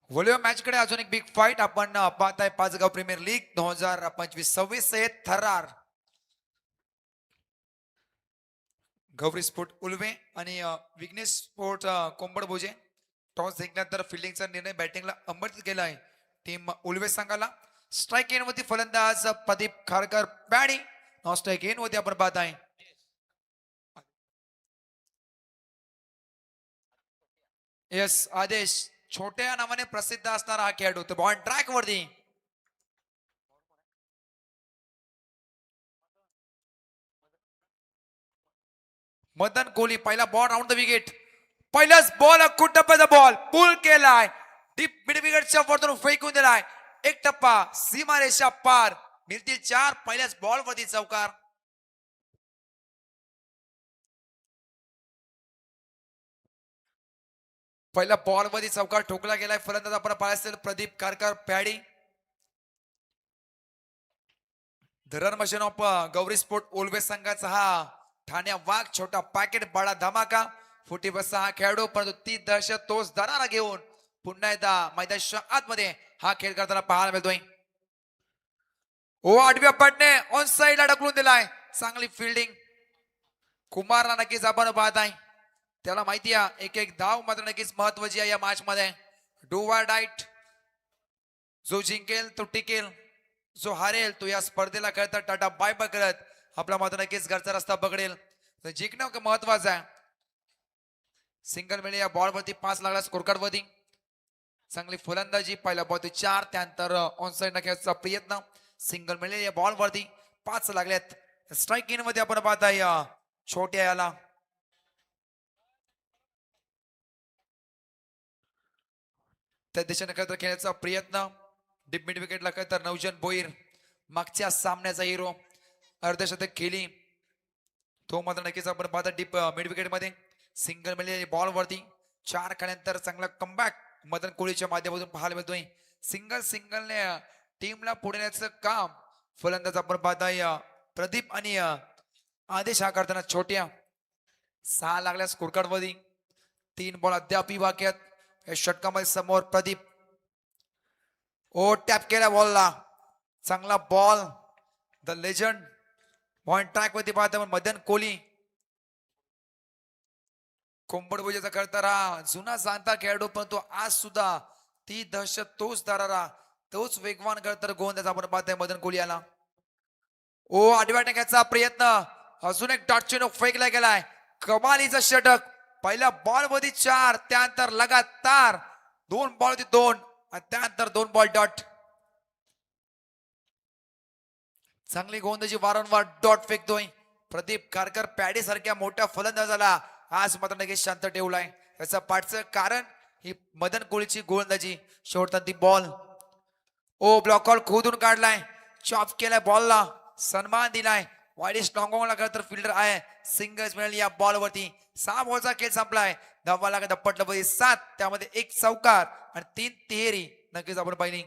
Volume match कडे अजून एक बिग फाईट आपण पाहताय पाचगाव प्रीमियर लीग 2025-26 थरार गौरी स्पोर्ट उलवे आणि विघ्नेश स्पोर्ट कोंबड भोजे टॉस जिंकल्यानंतर फिल्डिंगचा निर्णय बॅटिंगला अंबरच केला आहे. टीम उलवे संघाला स्ट्राईक इन वरती फलंदाज Pradeep Kharkar batting non strike in वरती आपण पाहत आहे. यस आदेश छोट्या नावाने प्रसिद्ध असणारा हा खेळाडू तो बॉल ट्रॅक वरती मदन कोहली पहिला बॉल राऊंड द विकेट पहिलाच बॉल अख्खून टप्प्याचा बॉल पुल केलाय डीप मिड विकेटच्या वरतून फेकून दिलाय एक टप्पा सीमारेषा पार मिळतील चार पहिल्याच बॉल वरती चौकार पहिला बॉल मध्ये चौकार ठोकला गेलाय फलंदाज आपण पाहायला प्रदीप कारकर पॅडी धरण मशीन ऑफ गौरी स्पोर्ट ओल्वे संघाचा हा ठाण्या वाघ छोटा पॅकेट बडा धमाका फुटी बसा हा खेळाडू परंतु ती दहशत तोच दरारा घेऊन पुन्हा एकदा मैदानाच्या आतमध्ये हा खेळ करताना पाहायला मिळतोय. ओ आडव्या पडणे ऑन साईडला ढकलून दिलाय चांगली फिल्डिंग कुमारला नक्कीच आपण पाहत आहे त्याला माहिती आहे एक एक धाव मात्र नक्कीच महत्वाची आहे या मॅच मध्ये डू वर डाईट जो जिंकेल तो टिकेल जो हारेल तो या स्पर्धेला खेळता टाटा बाय बाय करत आपला मात्र नक्कीच घरचा रस्ता पकडेल तर जिंकणं महत्वाचं आहे. सिंगल मिळेल या बॉल वरती 5 लागला स्कोर कार्ड वरती चांगली फलंदाजी पहिला बॉल 4 त्यानंतर ऑन साइड न खेळायचा प्रयत्न सिंगल मिळेल या बॉल वरती 5 लागल्यात स्ट्राईक इन मध्ये आपण पाहताय छोट्या याला त्या दिशेने खेळायचा प्रयत्न डीप मिड विकेटला तर नवजन भोईर मागच्या सामन्याचा हिरो अर्धशतक खेळी तो मात्र नक्कीच आपण पाहता डीप मिड विकेट मध्ये सिंगल मिळेल बॉल वरती 4 खेळल्यानंतर चांगला कमबॅक मदन कोहलीच्या माध्यमातून पाहायला मिळतोय. सिंगलने टीमला पुढे नेण्याचं काम फलंदाज आपण पाहताय प्रदीप आणि आदेश हा करताना छोट्या 6 लागल्या स्कोर कार्ड वरती 3 बॉल अद्याप बाकी आहेत या षटकामध्ये समोर प्रदीप ओ टॅप केला बॉलला चांगला ball the legend point track वरती पाहता मदन कोहली कोंबडभुजाचा करताना जुना जाणता खेळाडू पण तो आज सुद्धा ती दहशत तोच दरारा तोच वेगवान करतर गोंदाचा आपण पाहतोय मदन कोहली याला ओ आडव्या टाक्याचा प्रयत्न अजून एक डॉट चेंडू फेकला गेलाय कमालीचा षटक पहिल्या बॉल मध्ये 4 त्यानंतर लगातार 2 बॉल मध्ये 2 आणि त्यानंतर 2 बॉल डॉट चांगली गोंदाची वारंवार डॉट फेकतोय प्रदीप कारकर पॅडी सारख्या मोठ्या फलंदाजाला आज मात्र नक्कीच शांत ठेवलाय याचं पाठचं कारण ही मदन कोहलीची गोलंदाजी शेवटता ती बॉल ओ ब्लॉक कॉल खोदून काढलाय चॉप केलाय बॉलला सन्मान दिलाय वाईडिश लॉंगॉंगला तर फिल्डर आहे सिंगल्स मिळेल या बॉल वरती 6 बॉलचा खेळ संपलाय धावा लागत पटलं 7 त्यामध्ये 1 चौकार आणि 3 तिहेरी नक्कीच आपण पाहिली.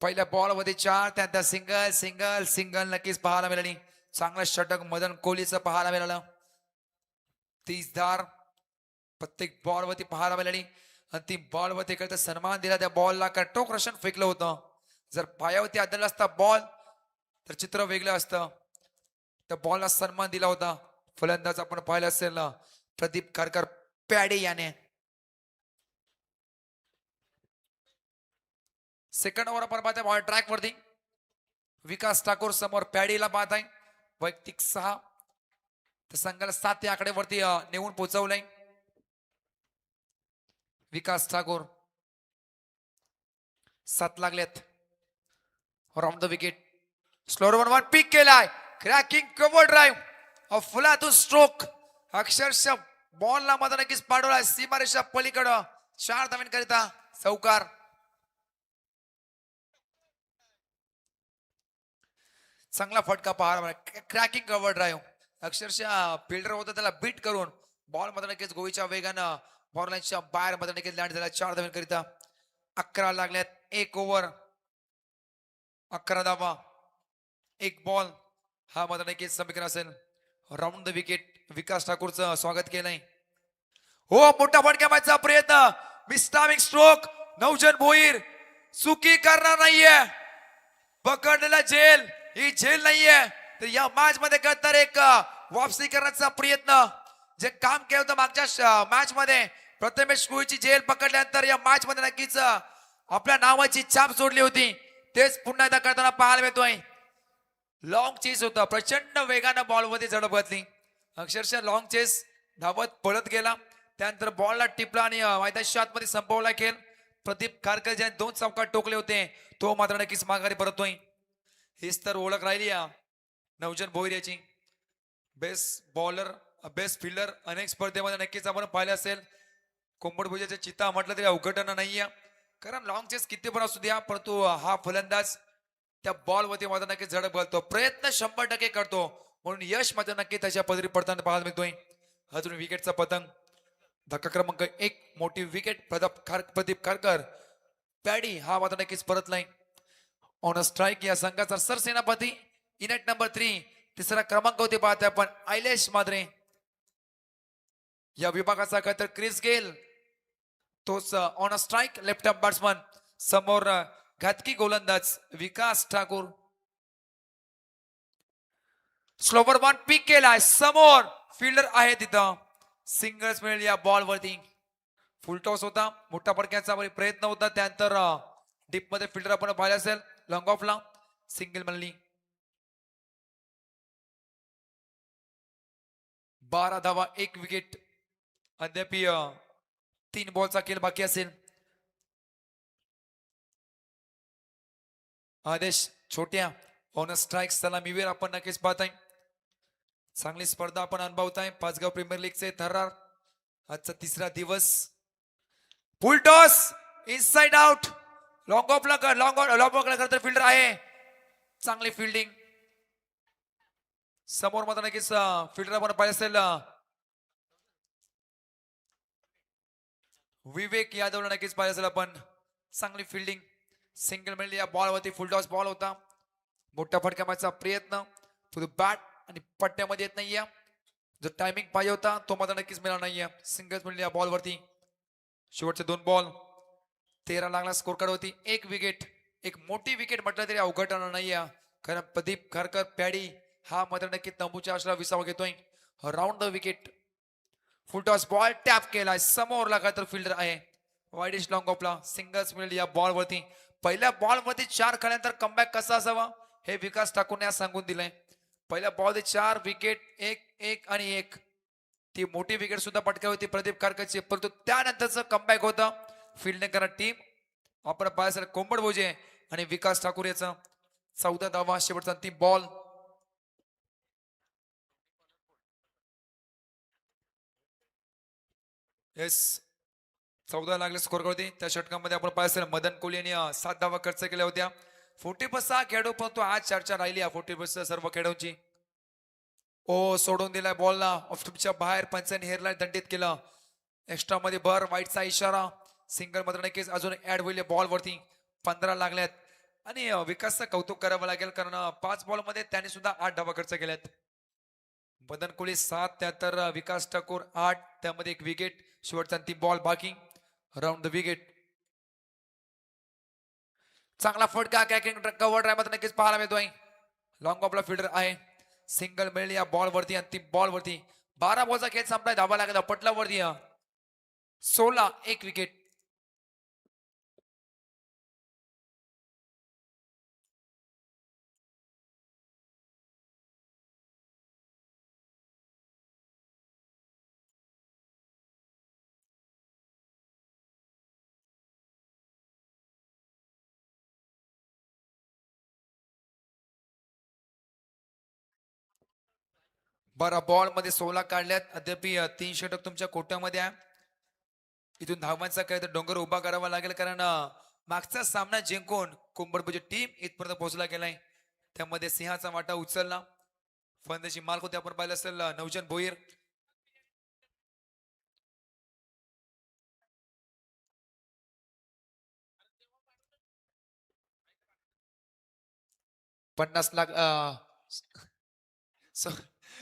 पहिल्या बॉल मध्ये 4 त्यानंतर सिंगल नक्कीच पाहायला मिळाली चांगलं षटक मदन कोहलीचं पाहायला मिळालं 30 धार प्रत्येक बॉल वरती पाहायला मिळाली अंतिम बॉल वरती करता सन्मान दिला त्या बॉलला टोक रशन फेकलं होतं जर पायावरती आदळला असता बॉल तर चित्र वेगळं असतं त्या बॉलला सन्मान दिला होता फलंदाज आपण पाहिलं असेल ना प्रदीप कारकर पॅडे याने सेकंड ओव्हर आपण पाहताय बॉल ट्रॅक वरती विकास ठाकूर समोर पॅडीला पाहत आहे वैयक्तिक 6 तर संघाला 7 या आकडेवरती नेऊन पोहोचवलंय विकास ठाकूर 7 लागलेत राऊंड द विकेट स्लोअर 1 पिक केलाय क्रॅकिंग कव्हर ड्राईव्ह फुलातून स्ट्रोक अक्षरशः बॉलला मध्ये नक्कीच पाडवला सीमारेषा पलीकडं 4 धावांकरिता चौकार चांगला फटका पाहायला क्रॅकिंग कव्हर ड्राईव्ह अक्षरशः फिल्डर होता त्याला बीट करून बॉल मध्ये नक्कीच गोळीच्या वेगानं बॉल लाईनच्या बाहेर मध्ये नक्कीच लँड झाला 4 धावांकरिता 11 लागल्यात 1 ओव्हर 11 धावा, एक बॉल. हा मात्र नक्कीच समीकरण असेल. राऊंड द विकेट विकास ठाकूरचं स्वागत केलंय. हो, मोठा फटका मारण्याचा प्रयत्न, मिस्टामिक स्ट्रोक. नवजन भोईर चुकी करणार नाहीये. पकडलेला झेल, ही झेल नाहीये. तर या मॅच मध्ये तर एक वापसी करण्याचा प्रयत्न, जे काम केलं होतं मागच्या मॅच मध्ये प्रथमेश कुळची झेल पकडल्यानंतर या मॅच मध्ये नक्कीच आपल्या नावाची छाप सोडली होती. तेच पुन्हा एकदा करताना पाहायला मिळतोय. लॉंग चेस होता, प्रचंड वेगानं बॉलमध्ये झडप घातली. अक्षरशः लॉंग चेस, धावत पळत गेला, त्यानंतर बॉलला टिपला आणि मैदानाच्या आतमध्ये संपवला खेळ. प्रदीप खारकर ज्याने 2 चौकार टोकले होते, तो मात्र नक्कीच माघारी परततोय. हीच तर ओळख राहिली नवजन भोईर याची. बेस्ट बॉलर, बेस्ट फिल्डर अनेक स्पर्धेमध्ये नक्कीच आपण पाहिले असेल. कोंबडभुजाच्या चित्ता म्हटलं तरी अवघटना नाहीये, कारण लॉंग चेस किती पण असू द्या, परंतु हा फलंदाज त्या बॉल वरती मात्र नक्की झडप घालतो. प्रयत्न 100% करतो, म्हणून यश मात्र नक्की त्याच्या पदरी पडताना पाहायला मिळतोय. अजून विकेटचा पतंग. धक्का क्रमांक 1, मोठी विकेट प्रदीप खारकर. पॅडी हा मात्र नक्कीच परतलाय. ऑन स्ट्राईक या संघाचा सरसेनापती, इनेट नंबर 3, तिसरा क्रमांक होते पाहते आपण आयलेश माद्रे. या विभागाचा काय तर क्रिस गेल, तोच on strike left hand batsman. समोर घातकी गोलंदाज विकास ठाकूर. स्लोवर वन पिक केलाय, समोर फिल्डर आहे तिथं. सिंगल्स मिळेल या बॉल वरती. फुल टॉस होता, मोठा फडक्याचा प्रयत्न होता, त्यानंतर डीप मध्ये फिल्डर आपण पाहिलं असेल, लॉंग ऑफला सिंगल मिळाली. 12 धावा, 1 विकेट. अद्याप 3 बॉलचा खेळ बाकी असेल. आदेश छोट्या ऑन स्ट्राईक सलामीवीर आपण नक्कीच पाहताय. चांगली स्पर्धा आपण अनुभवताय. पाचगाव प्रीमियर लीगचे थरार, आजचा तिसरा दिवस. Full toss, inside out. Long ऑफला तर फिल्डर आहे. चांगली फिल्डिंग. समोर मात्र नक्कीच फिल्डर आपण पाहिजे असेल विवेक यादवला नक्कीच पाहिजे असेल आपण. चांगली फिल्डिंग. सिंगल मिळली या बॉलवरती. फुल टॉस बॉल होता. मोठा फटका मारण्याचा प्रयत्न, बॅट आणि पट्ट्यामध्ये येत नाहीये. जो टायमिंग पाहिजे होता तो मात्र नक्कीच मिळाला नाहीये. सिंगल्स मिळली या बॉलवरती. शेवटचे 2 बॉल. 13 लागला स्कोर कार्ड होती. 1 विकेट. एक मोठी विकेट म्हटलं तरी अवघड नाहीये, कारण प्रदीप खारकर पॅडी हा मात्र नक्की तंबूच्या आशरा विसावा घेतोय. Round the wicket. Full toss ball tap केलाय, समोर लागा तर फिल्डर आहे. वाईडिश लॉंग ऑफला सिंगल्स मिळेल या बॉल वरती. पहिल्या बॉल वरती 4 खेळल्यानंतर कमबॅक कसा असावा हे विकास ठाकूरने सांगून दिलंय. पहिल्या बॉल 4 विकेट, 1 आणि 1. ती मोठी विकेट सुद्धा पटकावी होती प्रदीप खारकरची, परंतु त्यानंतरचं कमबॅक होतं फिल्डिंग करा टीम. आपण पाहायचं कोंबड भोजे आणि विकास ठाकूर याचं. 14 धावा, शेवटचा 3 बॉल. येस, 14 लागले स्कोर होती. त्या षटकामध्ये आपण पाहिलं मदन कोहली यांनी 7 धावा खर्च केल्या होत्या. 46 खेळाडू, परंतु आज चर्चा राहिली 46 सर्व खेळाडूंची. ओ सोडून दिलाय बॉलला ऑफच्या बाहेर. पंचांनी हेरला दंडित केलं. एक्स्ट्रा मध्ये भर, वाईटचा इशारा. सिंगल मात्र नक्कीच अजून ऍड होईल बॉल वरती. 15 लागल्यात आणि विकासचं कौतुक करावं लागेल, कारण 5 बॉल मध्ये त्यांनी सुद्धा 8 धावा खर्च केल्यात. मदन कोहली 7, त्यानंतर विकास ठाकूर 8, त्यामध्ये 1 विकेट. शेवटचा 3 बॉल बाकी. Round the wicket. चांगला फटका कॅकिंग कव्हर ड्राईव्ह मात्र नक्कीच पाहायला मिळतोय. लॉंग ऑफला फिल्डर आहे. सिंगल मिळेल या बॉल वरती, अंतिम बॉल वरती. 12 बॉलचा खेळ संपलाय. धावा लागला पटला वरती. 16, 1 विकेट. बरं, बॉल मध्ये 16 काढल्यात. अद्याप 3 षटक तुमच्या कोट्यामध्ये आहे. इथून धावांचा काय तर डोंगर उभा करावा लागेल, कारण मागचा सामना जिंकून कुंभरपुजी टीम इथपर्यंत पोहोचला गेलाय. त्यामध्ये सिंहाचा वाटा उचलला. फलंदाजी मार्क होते आपण पाहिलं असेल नवजन भोईर. 50 लाख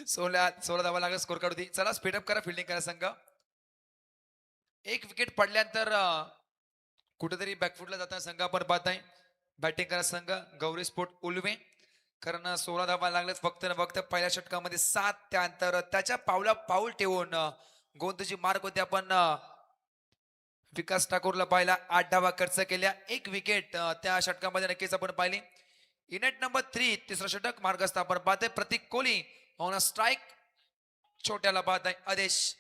16 धावा लागला स्कोर कार्ड होती. चला स्पीडअप करा, फिल्डिंग करा संघ. एक विकेट पडल्यानंतर कुठेतरी बॅकफुटला जाताना संघ आपण पाहत आहे. बॅटिंग करा संघ गौरी स्पोर्ट उलवे, कारण 16 धावा लागलेत फक्त न फक्त पहिल्या षटकामध्ये 7. त्यानंतर त्याच्या पावला पाऊल ठेवून गोंदची मार्क होते. आपण विकास ठाकूरला पाहिला 8 धावा खर्च केल्या. एक विकेट त्या षटकामध्ये नक्कीच आपण पाहिली. युनिट नंबर 3 तिसरा षटक मार्गस्थ आपण पाहतोय. प्रतीक कोहली ऑन अ स्ट्राईक, छोट्याला पाहत आहे आदेश.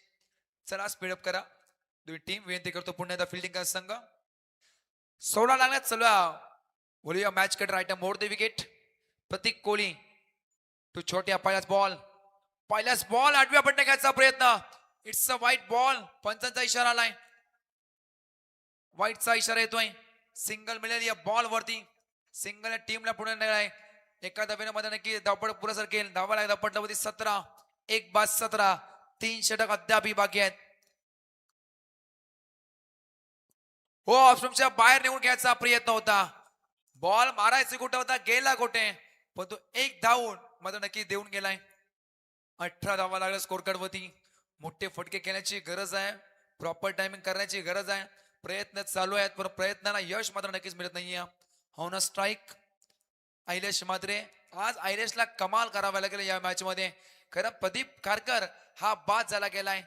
चला स्पीडअप करा तुम्ही टीम, विनंती करतो पुन्हा एकदा फिल्डिंग करा संघ. 16 लागल्यात. चला बोलूया match cutter item mode the wicket. Pratik Kohli to छोट्या, पहिल्याच बॉल 8व्या पट्ट्या घ्यायचा प्रयत्न. It's a wide ball. पंचांचा इशारा आलाय, व्हाईटचा इशारा येतोय. सिंगल मिळेल या बॉल वरती. सिंगल टीमला पुढे नेलाय. एका धावेने मध्ये नक्की धावपळ पुरेसर केल. धावा लागला पटलावरती 17. 1 बाद 17. 3 षटक अद्याप बाकी आहेत. हो ऑप्शनच्या बाहेर निघून घ्यायचा प्रयत्न होता. बॉल मारायचा कुठे होता, गेला कुठे, पण तो एक धावून मध्ये नक्की देऊन गेलाय. 18 धावा लागला स्कोर कार्ड वरती. मोठे फटके खेळण्याची गरज आहे, प्रॉपर टायमिंग करण्याची गरज आहे. प्रयत्न चालू आहेत पण प्रयत्नाला यश मात्र नक्कीच मिळत नाहीये. ऑन अ स्ट्राईक आयलेश मात्रे. आज आयलेशला कमाल करावा लागेल या मॅच मध्ये, कारण प्रदीप खारकर हा बाद झाला गेलाय.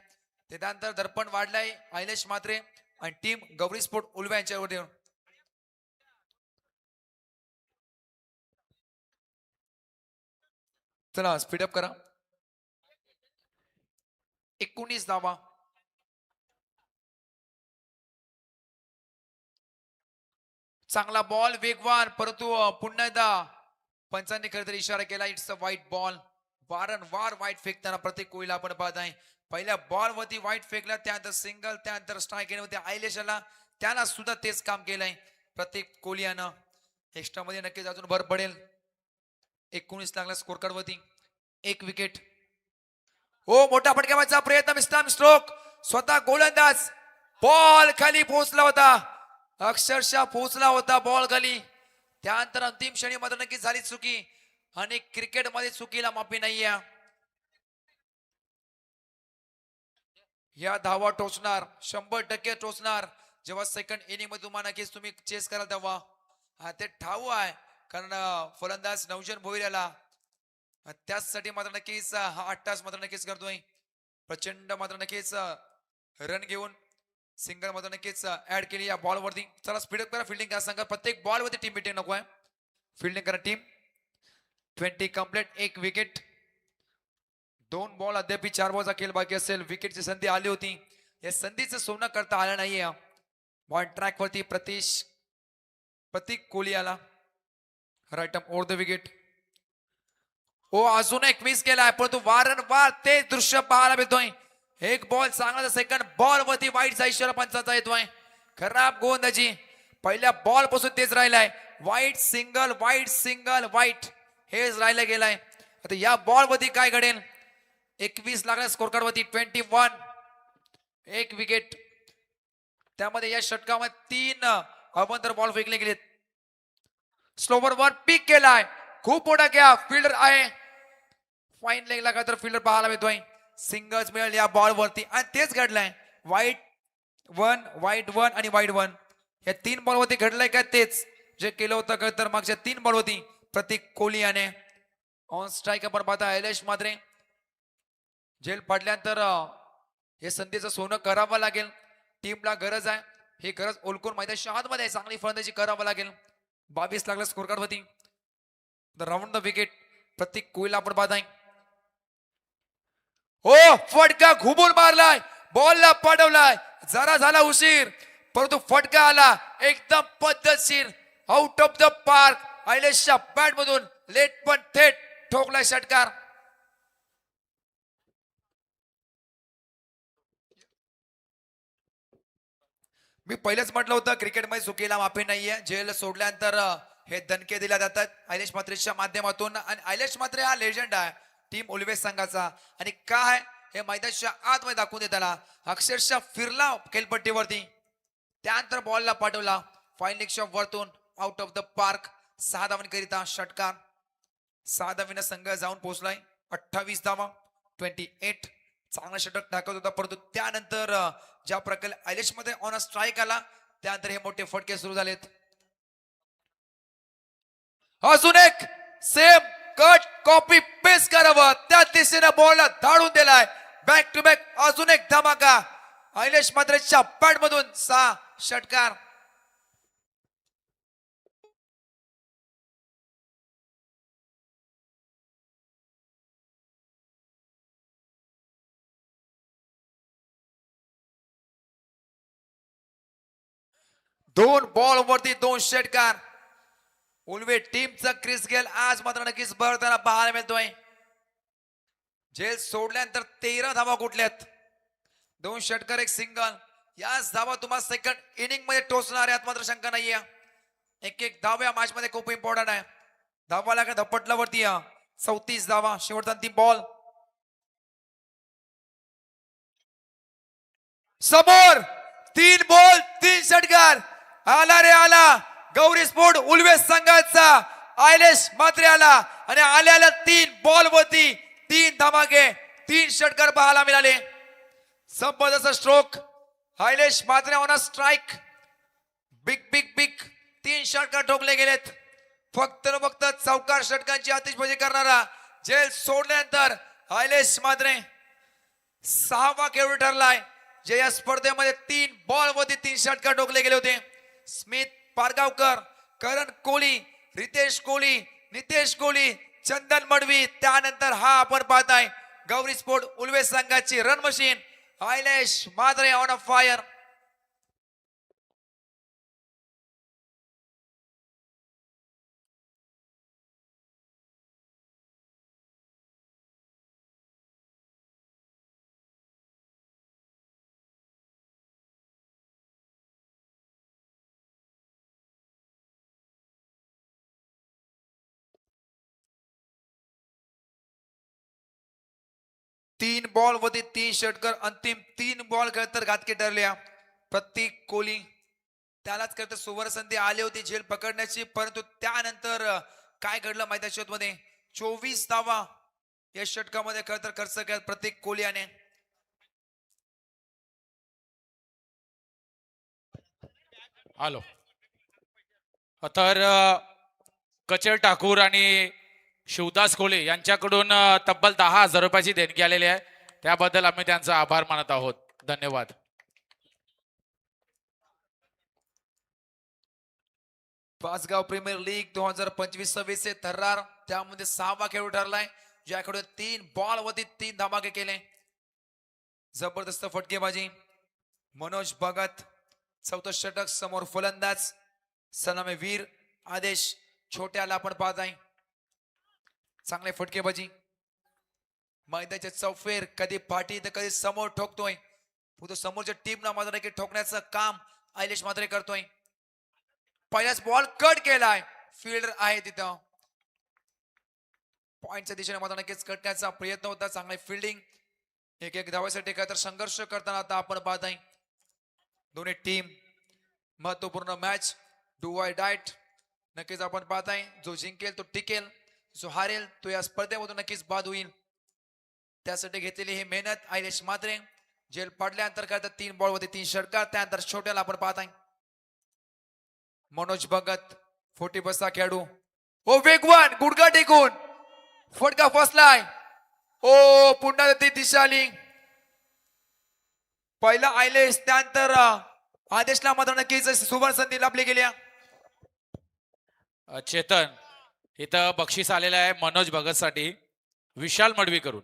त्यानंतर दर्पण वाढलाय आयलेश मात्रे आणि टीम गौरी स्पोर्ट उलव्या यांच्यावर. चला स्पीडअप करा. 19 धावा. चांगला बॉल, वेगवान, परंतु पुन्हा एकदा पंचांनी खरं तर इशारा केला. It's a wide ball. वारंवार वाईट फेकताना प्रत्येक कोहलीला आपण पाहत आहे. पहिल्या बॉल वरती वाईट फेकला, त्यानंतर सिंगल, त्यानंतर स्ट्राईक केले होते आयलेशला. त्याला सुद्धा तेच काम केलंय प्रत्येक कोहली यानं. एक्स्ट्रा मध्ये नक्कीच अजून भर पडेल. 19 लागला स्कोर कार्ड वरती. एक विकेट. हो मोठा फटकावायचा प्रयत्न, मिस्टर स्ट्रोक. स्वतः गोलंदाज बॉल खाली पोहोचला होता, अक्षरशः पोहोचला होता बॉल खाली. त्यानंतर अंतिम क्षणी मात्र नक्की झाली चुकी आणि क्रिकेट मध्ये चुकीला माफी नाहीये. या धावा टोचणार, 100% टोचणार. जेव्हा सेकंड इनिंग मध्ये तुम्हाला नक्कीच तुम्ही चेस कराल तेव्हा हा ते ठाऊ आहे, कारण फलंदाज नवजन भोईरला त्याचसाठी मात्र नक्कीच हा 8 तास मात्र नक्कीच करतोय. प्रचंड मात्र नक्कीच रन घेऊन सिंगल मध्ये नक्कीच ऍड केली या बॉल वरती. चला स्पीडअप करा, फिल्डिंग करा सांगा. प्रत्येक बॉल वरती टीम मिटिंग नको आहे, फिल्डिंग करा टीम. 20 कंप्लीट. एक विकेट. 2 बॉल अद्याप 4 बॉलचा खेळ बाकी असेल. विकेटची संधी आली होती, या संधीचं सोनं करता आलं नाहीये. बॉल ट्रॅक वरती प्रतीक कोहली आला. राईट अप ओव्हर द विकेट. हो अजून एक मिस केलाय, परंतु वारंवार ते दृश्य पाहायला मिळतोय. एक बॉल चांगला, सेकंड बॉल वरती वाईटचा इशारा पंचाचा येतोय. खराब गोलंदाजी पहिल्या बॉल पासून तेच राहिलाय. वाईट सिंगल, वाईट सिंगल, वाईट हेच राहिलं गेलाय. आता या बॉल वरती काय घडेल. 21 लागला स्कोर कार्ड वरती. 21. एक विकेट. त्यामध्ये या षटकामध्ये 3 अवंतर बॉल फेकले गेलेत. स्लोवर वर पिक केलाय, खूप मोठा गॅप. फिल्डर आहे, फाईन लेगला का तर फिल्डर पाहायला मिळतोय. सिंगल्स मिळेल या बॉल वरती आणि तेच घडलंय. वाईट 1, वाईट 1 आणि वाईट 1 या 3 बॉल वरती घडलंय का तेच जे केलं होतं तर मागच्या 3 बॉल होती प्रतीक कोहली याने. ऑन स्ट्राईक आपण पाहता आयलेश मात्रे. झेल पडल्यानंतर हे संधीचं सोनं करावं लागेल. टीमला गरज आहे, ही गरज ओळखून मैदानाच्या आतमध्ये चांगली फलंदाजी करावं लागेल. 22 लागला स्कोर कार्ड वरती. The round the wicket. Pratik कोहलीला आपण पाहताय. हो फटका घुमून मारलाय, बॉलला पाठवलाय, जरा झाला उशीर परंतु फटका आला एकदम पद्धतशीर. Out of the park. आयलेशच्या बॅट मधून लेट पण थेट ठोकलाय षटकार. मी पहिलेच म्हटलं होतं क्रिकेटमध्ये चुकीला माफी नाहीये. जेल सोडल्यानंतर हे दणके दिल्या जातात आयलेश मात्रेच्या माध्यमातून. आणि आयलेश मात्रे हा लेजंड आहे टीम ओल्वेज संघाचा. आणि काय हे मैदानाच्या आतमध्ये दाखवून देताना अक्षरशः फिरला खेळपट्टीवरती, त्यानंतर बॉलला पाठवला फाईन लेग शॉट वरतून आउट ऑफ द पार्क. 6 धावांकरिता षटकार. 6 धावीने संघ जाऊन पोहोचलाय. 28 धावा 28. चांगला षटक टाकत होता, परंतु त्यानंतर ज्या प्रकारे आयलेश मध्ये ऑन अ स्ट्राईक आला त्यानंतर हे मोठे फटके सुरू झालेत. अजून एक सेम कट कॉपी पेस्ट करावं त्या दिशेने बॉलला धाडून दिलाय. बॅक टू बॅक अजून एक धमाका आयलेश मात्रेच्या पॅड मधून 6 षटकार. दोन बॉल वरती 2 षटकार. उलवे टीमचा क्रिस गेल आज मात्र नक्कीच बरताना पाहायला मिळतोय. जेल सोडल्यानंतर 13 धावा कुठल्यात. 2 षटकार 1 सिंगल. याच धावा तुम्हाला सेकंड इनिंग मध्ये टोचणार यात मात्र शंका नाहीये. एक धावा मॅच मध्ये खूप इम्पॉर्टंट आहे. धावाला का धपटला वरती 34 धावा शेवटचा अंतिम बॉल. समोर 3 बॉल 3 षटकार. आला रे आला गौरी स्पोर्ट उल्वे संघाचा आयलेश मात्रे आला आणि आल्याला 3 बॉल वरती 3 धमाके 3 षटकार पाहायला मिळाले. जबरदस्त stroke Ailesh Matre on a strike. Big big big 3 षटकार ठोकले गेलेत. फक्त चौकार षटकांची आतिषबाजी करणारा जेल सोडल्यानंतर आयलेश मात्रे 6वा खेळाडू ठरलाय जे या स्पर्धेमध्ये 3 बॉल वरती 3 षटकार ठोकले गेले होते. स्मित पारगावकर, करण कोहली, रितेश कोहली, नितेश कोहली, चंदन मडवी. त्यानंतर हा आपण पाहताय गौरी स्पोर्ट उल्वे संघाची run machine Ailesh Matre on a fire. तीन बॉल वरती 3 षटकार. अंतिम 3 बॉल तर घातके ठरल्या. प्रत्येक कोहली त्यालाच करता सुवर्ण संधी आली होती झेल पकडण्याची, परंतु त्यानंतर काय घडलं मैदानाच्या मध्ये 24 धावा या षटकामध्ये खर्च केला प्रत्येक कोहली याने. हॅलो तर कचल ठाकूर आणि शिवदास कोले यांच्याकडून तब्बल 10,000 रुपयाची देणगी आलेली आहे. त्याबद्दल आम्ही त्यांचा आभार मानत आहोत. धन्यवाद. पाचगाव प्रीमियर लीग 2025-26 थर्रार त्यामध्ये 6वा खेळाडू ठरलाय ज्याकडून 3 बॉल वरती 3 धमाके केले. जबरदस्त फटकेबाजी. मनोज भगत 4थं षटक. समोर फलंदाज सलामी वीर आदेश छोट्याला आपण पाहत आहे. चांगले फटकेबाजी. मैदानाचे चौफेर कधी पाठी तर कधी समोर ठोकतोय. समोरच्या टीमला मात्र नक्की ठोकण्याचं काम आयलेश मात्र करतोय. पहिलाच बॉल कट केलाय. फिल्डर आहे तिथं. पॉइंटच्या दिशेने मात्र नक्कीच कटण्याचा प्रयत्न होता. चांगली फिल्डिंग. एक धावासाठी काय तर संघर्ष करताना आता आपण पाहत आहे. दोन्ही टीम महत्वपूर्ण मॅच डू आय डायट नक्कीच आपण पाहत आहे. जो जिंकेल तो टिकेल, जो हारेल तो या स्पर्धेमधून नक्कीच बाद होईल. त्यासाठी घेतलेली ही मेहनत आयलेश मात्रे. जेल पडल्यानंतर काय तर 3 बॉल वरती 3 षटकार. त्यानंतर छोट्याला आपण पाहत आहे मनोज भगत 40 बसचा खेळाडू. ओ वेगवान गुडघा टेकून फटका फसलाय. ओ पुन्हा ती दिशा आली. पहिला आयलेश त्यानंतर आदेशला मात्र नक्कीच सुवर्ण संधी लाभली गेल्या. चेतन इथं बक्षीस आलेलं आहे मनोज भगत साठी विशाल मडवी करून.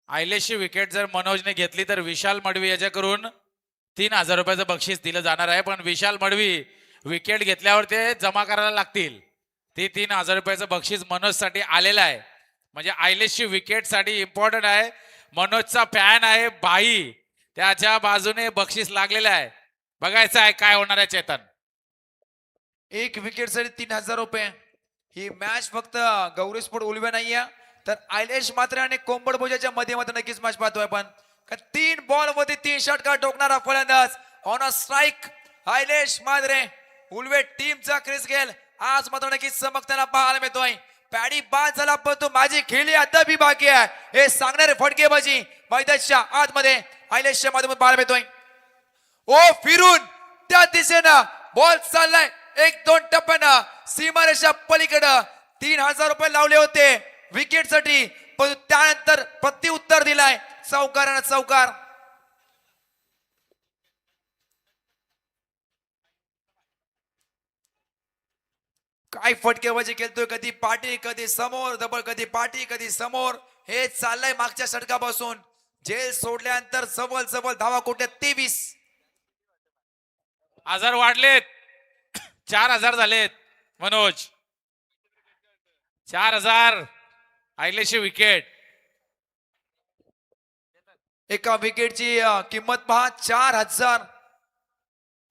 आयलेशची विकेट जर मनोजने घेतली तर विशाल मडवी याच्याकडून 3,000 रुपयाचं बक्षीस दिलं जाणार आहे. पण विशाल मडवी विकेट घेतल्यावर ते जमा करायला लागतील. ते 3,000 रुपयाचं बक्षीस मनोज साठी आलेलं आहे. म्हणजे आयलेशची विकेट साठी इम्पॉर्टंट आहे. मनोजचा फॅन आहे भाई, त्याच्या बाजूने बक्षीस लागलेलं आहे. बघायचं आहे काय होणार आहे. चेतन 1 विकेट साठी 3,000 रुपये. ही मॅच फक्त गौरी स्पोर्ट उलवे नाहीये तर आयलेश मात्र आणि कोंबड भोजाच्या मध्ये मात्र नक्कीच मॅच पाहतोय आपण. 3 बॉल मध्ये 3 षटकार ठोकणारा फलंदाज ऑन अ स्ट्राईक आयलेश मात्रे. उलवे टीमचा क्रिस गेल आज मात्र नक्कीच चमकताना पाहायला मिळतोय. पॅडी बाद झाला पण तो माझी खेळी अद्यापही बाकी आहे हे सांगणारे फटकेबाजी मैदानाच्या आतमध्ये आयलेशच्या माध्यमातून पाहायला मिळतोय. ओ फिरून त्या दिशेनं बॉल चाललाय 1-2 टप्प्यानं सीमारेषा पलीकडं 3000 रुपये लावले होते विकेट साठी पण त्यानंतर प्रत्युत्तर दिलाय चौकारानं चौकार. काय फटकेबाजी खेळतोय कधी पाठी कधी समोर डबल कधी पाठी कधी समोर हे चाललंय मागच्या षटकापासून. जेल सोडल्यानंतर सबल सबल धावा कुठे 23. हजार वाढलेत 4000 झालेत मनोज. 4000 आयलेशी विकेट. एका विकेटची किंमत पहा 4000.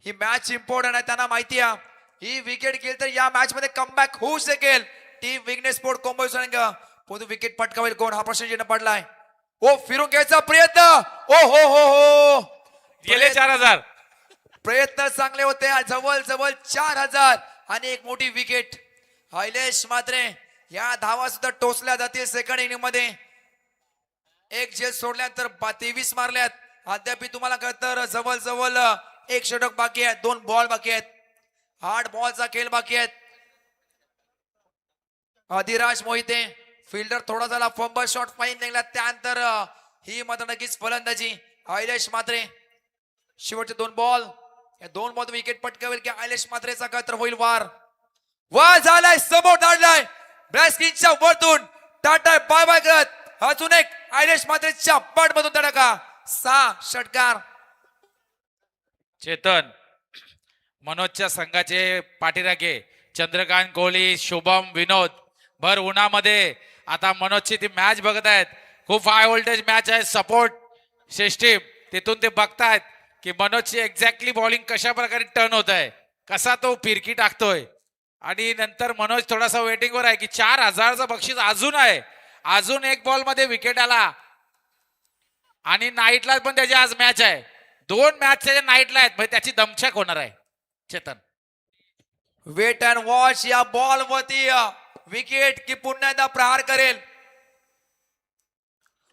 ही मॅच इम्पॉर्टंट आहे त्यांना माहिती आहे ही विकेट गेली तर या मॅच मध्ये कमबॅक होऊ शकेल. टीम विघ्नेश स्पोर्ट कॉम्बो पुढे विकेट पटकावेल कोण हा प्रश्न चिन्ह पडलाय. ओ फिरून घ्यायचा प्रयत्न ओ हो गेले 4000. प्रयत्न चांगले होते जवळ जवळ 4000 आणि एक मोठी विकेट. आयलेश मात्रे या धावा सुद्धा टोचल्या जातील सेकंड इनिंग मध्ये. एक झेल सोडल्यानंतर 23 मारल्यात. अद्याप तुम्हाला कळतं जवळ जवळ एक षटक बाकी आहे 2 बॉल बाकी आहेत 8 बॉलचा खेळ बाकी आहेत. अधिराज मोहिते फिल्डर थोडा झाला फंबल शॉट फाईन निघला त्यानंतर ही मात्र नक्कीच फलंदाजी आयलेश मात्रे. शेवटचे 2 बॉल या 2 बॉल विकेट पटकावेल की आयलेश मात्रेचा काय तर होईल वार. वार झालाय समोर धाडलाय ब्रॅस्किनच्या वरतून टाटा बाय बाय करत अजून एक आयलेश मात्रेच्या पाठ मधून धडका 6 षटकार. चेतन मनोजच्या संघाचे पाठीराखे चंद्रकांत कोहली शुभम विनोद भर उन्हामध्ये आता मनोजची ती मॅच बघत आहेत. खूप हाय व्होल्टेज मॅच आहे सपोर्ट सिस्टीम तिथून ते बघतायत की मनोजची एक्झॅक्टली बॉलिंग कशा प्रकारे टर्न होत आहे कसा तो फिरकी टाकतोय. आणि नंतर मनोज थोडासा वेटिंगवर आहे की 4000चं बक्षीस अजून आहे. अजून एक बॉल मध्ये विकेट आला आणि नाईटला पण त्याची आज मॅच आहे. 2 मॅच त्याच्या नाईटला आहेत म्हणजे त्याची दमछाक होणार आहे. चेतन वेट अँड वॉच या बॉल वरती विकेट की पुन्हा एकदा प्रहार करेल.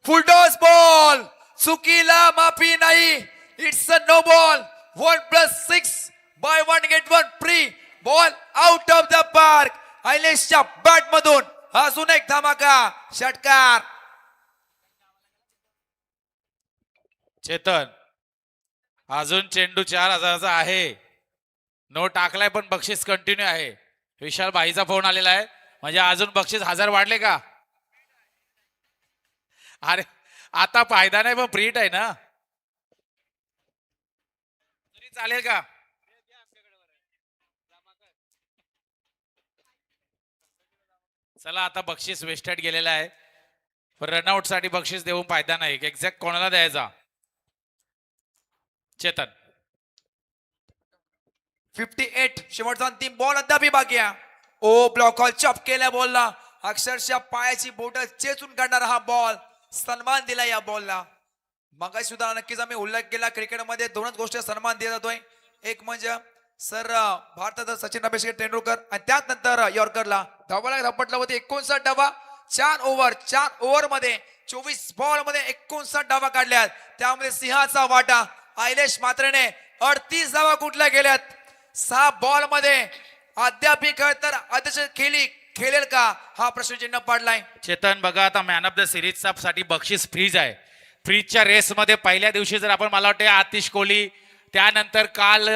फुलटॉस बॉल चुकीला माफी नाही. It's a no ball 1+6 by 1 get 1 free ball out of the park. आयलेशच्या बॅट मधून अजून एक धमाका षटकार. चेतन अजून चेंडू 4000चा आहे. नो टाकलाय पण बक्षीस कंटिन्यू आहे. विशाल भाईचा फोन आलेला आहे म्हणजे अजून बक्षीस 1000 वाढले का. अरे आता फायदा नाही पण फ्रीट आहे ना तरी चालेल का. चला आता बक्षीस वेस्टेड गेलेला आहे. रनआउट साठी बक्षीस देऊन फायदा नाही. एक्झॅक्ट कोणाला द्यायचा. चेतन 58 शेवटचा अंतिम बॉल अद्यापही बाकी आहे. ओ ब्लॉक हॉल चॉप केल्या बॉलला अक्षरशः पायाची बोट चेचून काढणारा हा बॉल. सन्मान दिला या बॉलला. मगाशी सुद्धा नक्कीच आम्ही उल्लेख केला क्रिकेटमध्ये 2च गोष्टी सन्मान दिला जातोय. एक म्हणजे सर भारताचा सचिन रमेश तेंडुलकर आणि त्यानंतर यॉर्करला धावाला झपटला होते 59 धावा 4 ओव्हर मध्ये 24 बॉल मध्ये 59 धावा काढल्यात. त्यामध्ये सिंहाचा वाटा. आयलेश मात्रेने 38 धावा कुठल्या गेल्यात 6 बॉल मध्ये. अद्याप तर अध्यक्ष खेळेल का हा प्रश्न चिन्ह पडलाय. चेतन बघा आता मॅन ऑफ द सिरीज साठी बक्षीस फ्रीज आहे. फ्रीजच्या रेस मध्ये पहिल्या दिवशी जर आपण मला वाटते आतिश कोहली त्यानंतर काल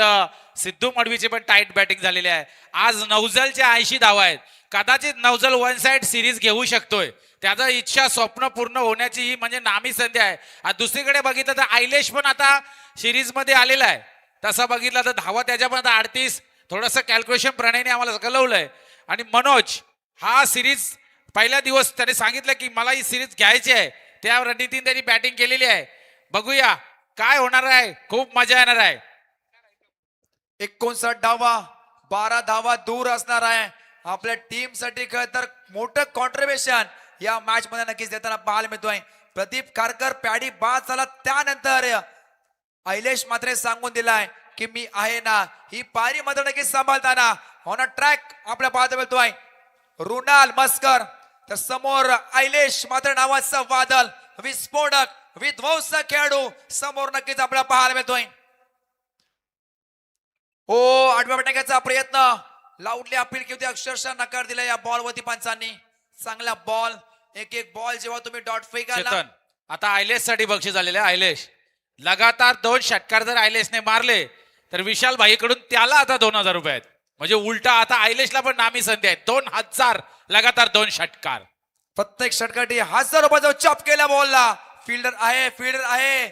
सिद्धू मडवीची पण टाईट बॅटिंग झालेली आहे. आज नौजलच्या 80 धावा आहेत. कदाचित नौजल 1 साइड सिरीज घेऊ शकतोय. त्याचा इच्छा स्वप्न पूर्ण होण्याची ही म्हणजे नामी संधी आहे. दुसरीकडे बघितलं तर आयलेश पण आता सिरीज मध्ये आलेला आहे. तसं बघितलं तर धावा त्याच्या पण 38 थोडंसं कॅल्क्युलेशन प्रणयने आम्हाला कळवलंय. आणि मनोज हा सिरीज पहिला दिवस त्याने सांगितलं की मला ही सिरीज घ्यायची आहे. त्या रणनीतीने त्यांनी बॅटिंग केलेली आहे. बघूया काय होणार आहे. खूप मजा येणार आहे. 59 धावा 12 धावा दूर असणार आहे. आपल्या टीम साठी खरं तर मोठं कॉन्ट्रीब्युशन या मॅच मध्ये नक्कीच देताना पाहायला मिळतोय. प्रदीप खारकर पॅडी बाद झाला त्यानंतर आयलेश मात्रे सांगून दिलाय की मी आहे ना. ही पारी मात्र नक्कीच सांभाळताना ऑन अ ट्रॅक आपल्या पाहायला मिळतोय. रुणाल मस्कर, तर समोर आयलेश मात्र नावाचा वादळ विस्फोटक विध्वंसक खेळाडू समोर नक्कीच आपल्याला पाहायला मिळतोय. ओ आठव्या बटण्याचा प्रयत्न, लाऊडली अपील केली, अक्षरशः नकार दिला या बॉल वरती पंचांनी. चांगला बॉल, एक एक बॉल जेव्हा तुम्ही डॉट फेकाल चेतन आता आयलेश साठी बक्षीस आलेले आहे. आयलेश लगातार 2 षटकार जर आयलेशने मारले तर विशाल भाईकडून त्याला आता 2000 रुपये आहेत. म्हणजे उलटा आता आयलेशला पण नामी संधी आहे. 2000 लगातार 2 षटकार. प्रत्येक षटकाठी 1000 रुपयाचा चॉप केला बॉलला. फिल्डर आहे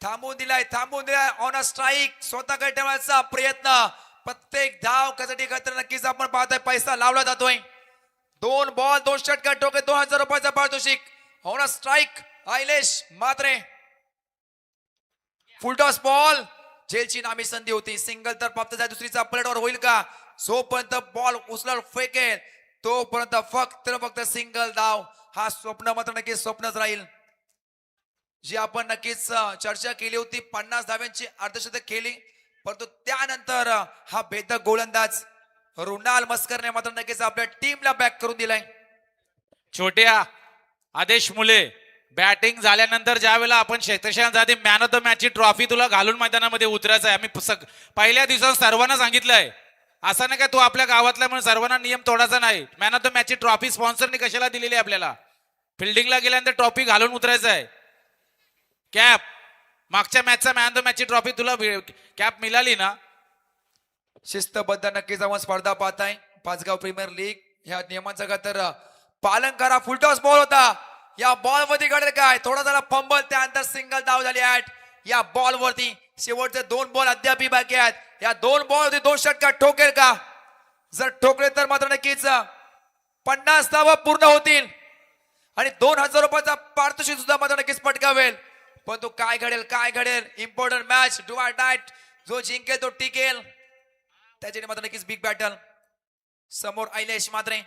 थांबून दिलाय ऑन अ स्ट्राईक. स्वतःकडे ठेवण्याचा प्रयत्न, प्रत्येक धाव कसाठी तर नक्कीच आपण पाहतोय पैसा लावला जातोय. 2 बॉल 2 षटकार टोके 2000 रुपयाचा पारितोषिक. On a strike Ailesh Matre. Full toss ball, जेलची नामी संधी होती. सिंगल तर प्राप्त झाली, दुसरीचा पलटवार होईल का? जोपर्यंत बॉल उचला फेकेल तोपर्यंत फक्त सिंगल धाव. हा स्वप्न मात्र नक्कीच स्वप्नच राहील. जी आपण नक्कीच चर्चा केली होती, 50 धाव्यांची अर्धशतक केली, परंतु त्यानंतर हा भेदक गोलंदाज रुणाल मस्करने मात्र नक्कीच आपल्या टीमला बॅक करून दिलाय. छोट्या आदेश मुले, बॅटिंग झाल्यानंतर ज्या वेळेला आपण क्षेत्रक्षण जाते मॅन ऑफ द मॅचची ट्रॉफी तुला घालून मैदानामध्ये उतरायचं आहे. आम्ही पहिल्या दिवसात सर्वांना सांगितलंय. असं नाही का तू आपल्या गावातला म्हणून सर्वांना नियम तोडायचा नाही. मॅन ऑफ द मॅचची ट्रॉफी स्पॉन्सरने कशाला दिलेली आहे आपल्याला? फिल्डिंगला गेल्यानंतर ट्रॉफी घालून उतरायचं आहे. कॅप मागच्या मॅचचा मॅन ऑफ द मॅचची ट्रॉफी तुला कॅप मिळाली ना? शिस्तबद्ध नक्कीच आपण स्पर्धा पाहताय. पाचगाव प्रीमियर लीग ह्या नियमांचा का तर पालन करा. फुलटॉस बॉल होता, या बॉल वरती घडेल काय? थोडा जरा फंबल, त्यानंतर सिंगल धाव झाली ॲट या बॉल वरती. शेवटचे 2 बॉल अद्याप बाकी आहेत. या 2 बॉल वरती 2 षटकार ठोकेल का? जर ठोकले तर मात्र नक्कीच 50 धावा पूर्ण होतील आणि 2000 रुपयाचा पारितोषिक सुद्धा मात्र नक्कीच पटकावेल. परंतु काय घडेल? Important match, do or diet. जो जिंकेल तो टिकेल, त्याच्याने मात्र नक्कीच बिग बॅटल. समोर आयलेश मात्रे,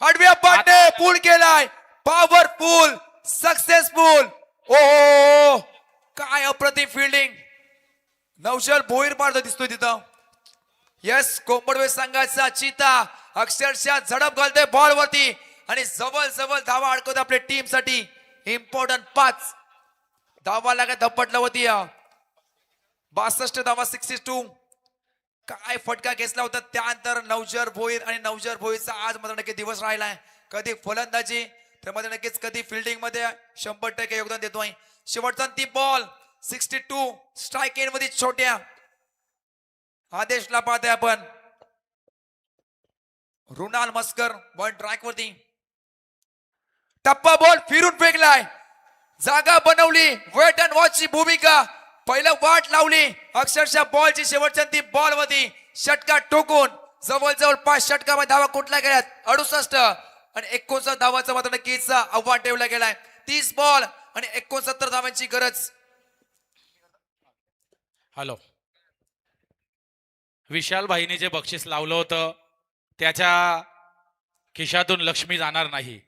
आडव्या पाटे पूल केलाय, पॉवरफुल, सक्सेसफुल. ओ काय अप्रतिम फिल्डिंग. नौशल भोईर मारतो दिसतोय तिथं. यस, कोंबडवे संघाचा चिता अक्षरशः झडप घालतोय बॉल वरती आणि जवळ धावा अडकवत आपल्या टीम साठी. इम्पॉर्टंट 5 धावा लागत धपटला होती. 62 धावा 62. काय फटका घेतला होता. त्यानंतर नवजर भोईर आणि नवजर भोईरचा आज मात्र नक्की दिवस राहिलाय. कधी फलंदाजी तर मध्ये नक्कीच कधी फिल्डिंग मध्ये 100% योगदान देतोय. शेवटचा ती बॉल 62 स्ट्राईक एंड मध्ये छोट्या आदेशला पाहतोय आपण. रुणाल मस्कर बॉल ट्रॅक वरती, टप्पा बॉल फिरून फेकलाय, जागा बनवली, वेट अँड वॉच ची भूमिका. पहिलं वाट लावली, अक्षरशः बॉलची शेवटच्या ती बॉल मध्ये षटकार टोकून जवळ 5 षटकामध्ये धावा कुठल्या गेल्यात 68 आणि 69 धावाचा मात्र नक्कीच आव्हान ठेवला गेलाय. 30 बॉल आणि 69 धावांची गरज. हॅलो, विशाल भाईने जे बक्षीस लावलं होतं त्याच्या खिशातून लक्ष्मी जाणार नाही.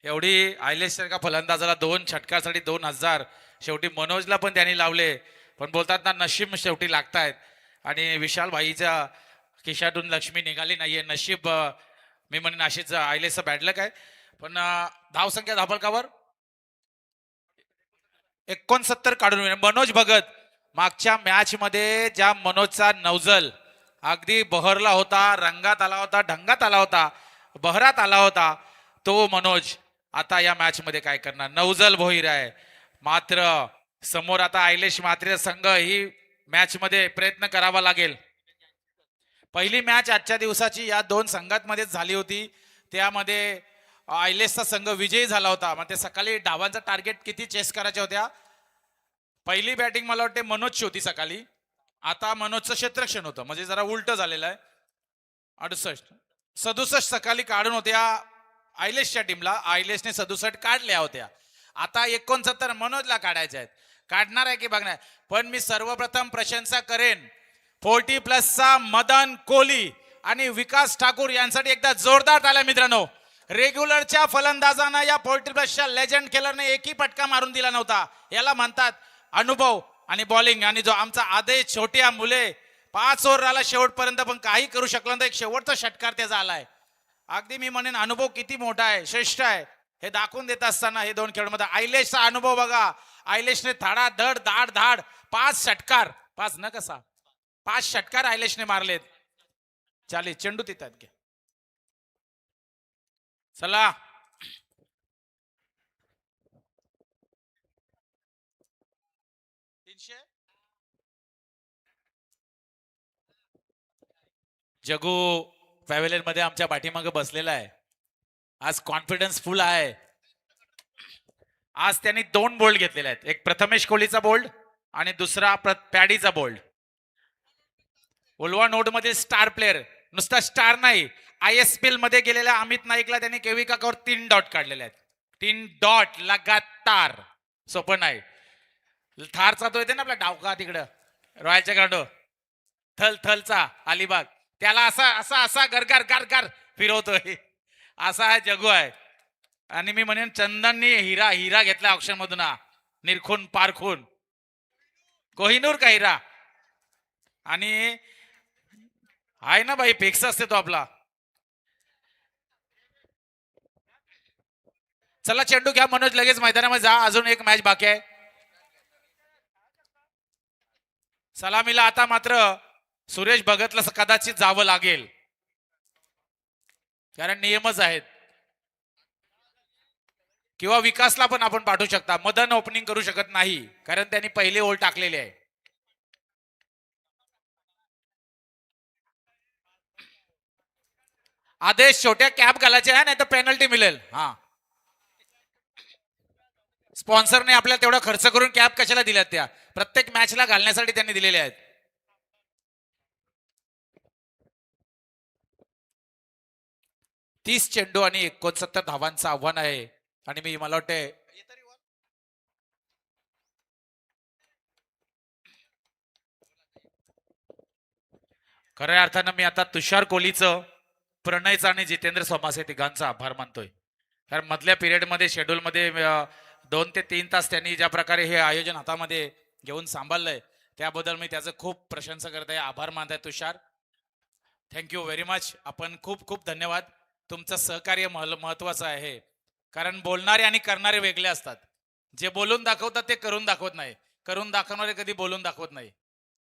एवढी आयलेश सारखा फलंदाजाला 2 षटकासाठी 2000, शेवटी मनोजला पण त्यांनी लावले, पण बोलतात ना नशीब शेवटी लागतायत आणि विशाल भाईच्या खिशातून लक्ष्मी निघाली नाहीये. नशीब मी म्हणेन अशीच आयलेसचं बॅडलक आहे. पण धावसंख्या धापलकावर 69 काढून मनोज भगत. मागच्या मॅच मध्ये ज्या मनोजचा नवजल अगदी बहरला होता, रंगात आला होता, ढंगात आला होता, बहरात आला होता, तो मनोज आता या मॅच मध्ये काय करणार? नवजल भोईर आहे. मात्र समोर आता आयलेश मात्रे संघ ही मॅच मध्ये प्रयत्न करावा लागेल. पहिली मॅच आजच्या दिवसाची या 2 संघांमध्ये झाली होती, त्यामध्ये आयलेशचा संघ विजयी झाला होता. मग ते सकाळी डावांचा टार्गेट किती चेस करायच्या होत्या? पहिली बॅटिंग मला वाटते मनोजची होती सकाळी, आता मनोजचं क्षेत्ररक्षण होतं, म्हणजे जरा उलट झालेलं आहे. 67 सकाळी काढून होत्या आयलेशच्या टीमला, आयलेशने 67 काढल्या होत्या. आता 69 मनोजला काढायच्या आहेत. काढणार आहे की बघणार. पण मी सर्वप्रथम प्रशंसा करेन 40+ मदन कोहली आणि विकास ठाकूर यांसाठी एकदा जोरदार टाळ्या मित्रांनो. रेग्युलरच्या फलंदाजांना या 40+च्या लेजंड खेळरने एकही फटका मारून दिला नव्हता. याला म्हणतात अनुभव आणि बॉलिंग. आणि जो आमचा आदेश छोट्या मुले 5 ओव्हर आला शेवटपर्यंत पण काही करू शकला नाही. एक शेवटचा षटकार त्याचा आलाय. अगदी मी म्हणेन अनुभव किती मोठा आहे, श्रेष्ठ आहे हे दाखवून देत असताना हे दोन खेळाडूंमध्ये आयलेशचा अनुभव बघा. आयलेशने धड धाड धाड 5 षटकार, 5 न कसा 5 षटकार आयलेशने मारलेत. चालेल चेंडू तिथं घ्या. चला जगू पॅव्हेलियन मध्ये आमच्या पाठीमागे बसलेला आहे. आज कॉन्फिडन्स फुल आहे. आज त्यांनी 2 बोल्ड घेतलेले आहेत. एक प्रथमेश कोहलीचा बोल्ड आणि दुसरा पॅडीचा बोल्ड. उलवा नोड मध्ये स्टार प्लेअर, नुसता स्टार नाही, ISPL मध्ये गेलेल्या अमित नाईकला त्यांनी केवी काकावर 3 डॉट काढलेले आहेत. 3 डॉट लगातार. सोपं नाही. थारचा तो येते ना आपला डावका तिकडं रॉयलच्या गांडो थलचा अलिबाग, त्याला असा असा असा गरगार गार फिरवतोय. असा हा जगू आहे. आणि मी म्हणेन चंदननी हिरा घेतला ऑप्शन मधून, निरखून पारखून. कोहिनूर का हिरा. आणि आहे ना बाई, फिक्स असते तो आपला. चला चेंडू घ्या मनोज, लगेच मैदानामध्ये जा. अजून एक मॅच बाकी आहे. सलामीला आता मात्र सुरेश भगतला कदाचित जावं लागेल, कारण नियमच आहेत. किंवा विकासला पण आपण पाठवू शकता. मदन ओपनिंग करू शकत नाही, कारण त्यांनी पहिले ओव्हर टाकलेले आहे. आदेश छोट्या कॅप घालायचे आहे, नाही तर पेनल्टी मिळेल. हा, स्पॉन्सरने आपल्याला तेवढा खर्च करून कॅप कशाला दिल्यात? त्या प्रत्येक मॅचला घालण्यासाठी त्यांनी दिलेले आहेत. 30 चेंडू आणि 69 धावांचं आव्हान आहे. आणि मला वाटतं खऱ्या अर्थानं मी आता तुषार कोहलीचं, प्रणयचं आणि जितेंद्र सोमासे तिघांचा आभार मानतोय. कारण मधल्या पिरियडमध्ये शेड्यूलमध्ये 2 ते 3 तास त्यांनी ज्या प्रकारे हे आयोजन हातामध्ये घेऊन सांभाळलंय, त्याबद्दल मी त्याचं खूप प्रशंसा करत आहे, आभार मानत आहे. तुषार, थँक्यू व्हेरी मच. आपण खूप खूप धन्यवाद. तुमचं सहकार्य महत्वाचं आहे. कारण बोलणारे आणि करणारे वेगळे असतात. जे बोलून दाखवतात ते करून दाखवत नाही, करून दाखवणारे कधी बोलून दाखवत नाही.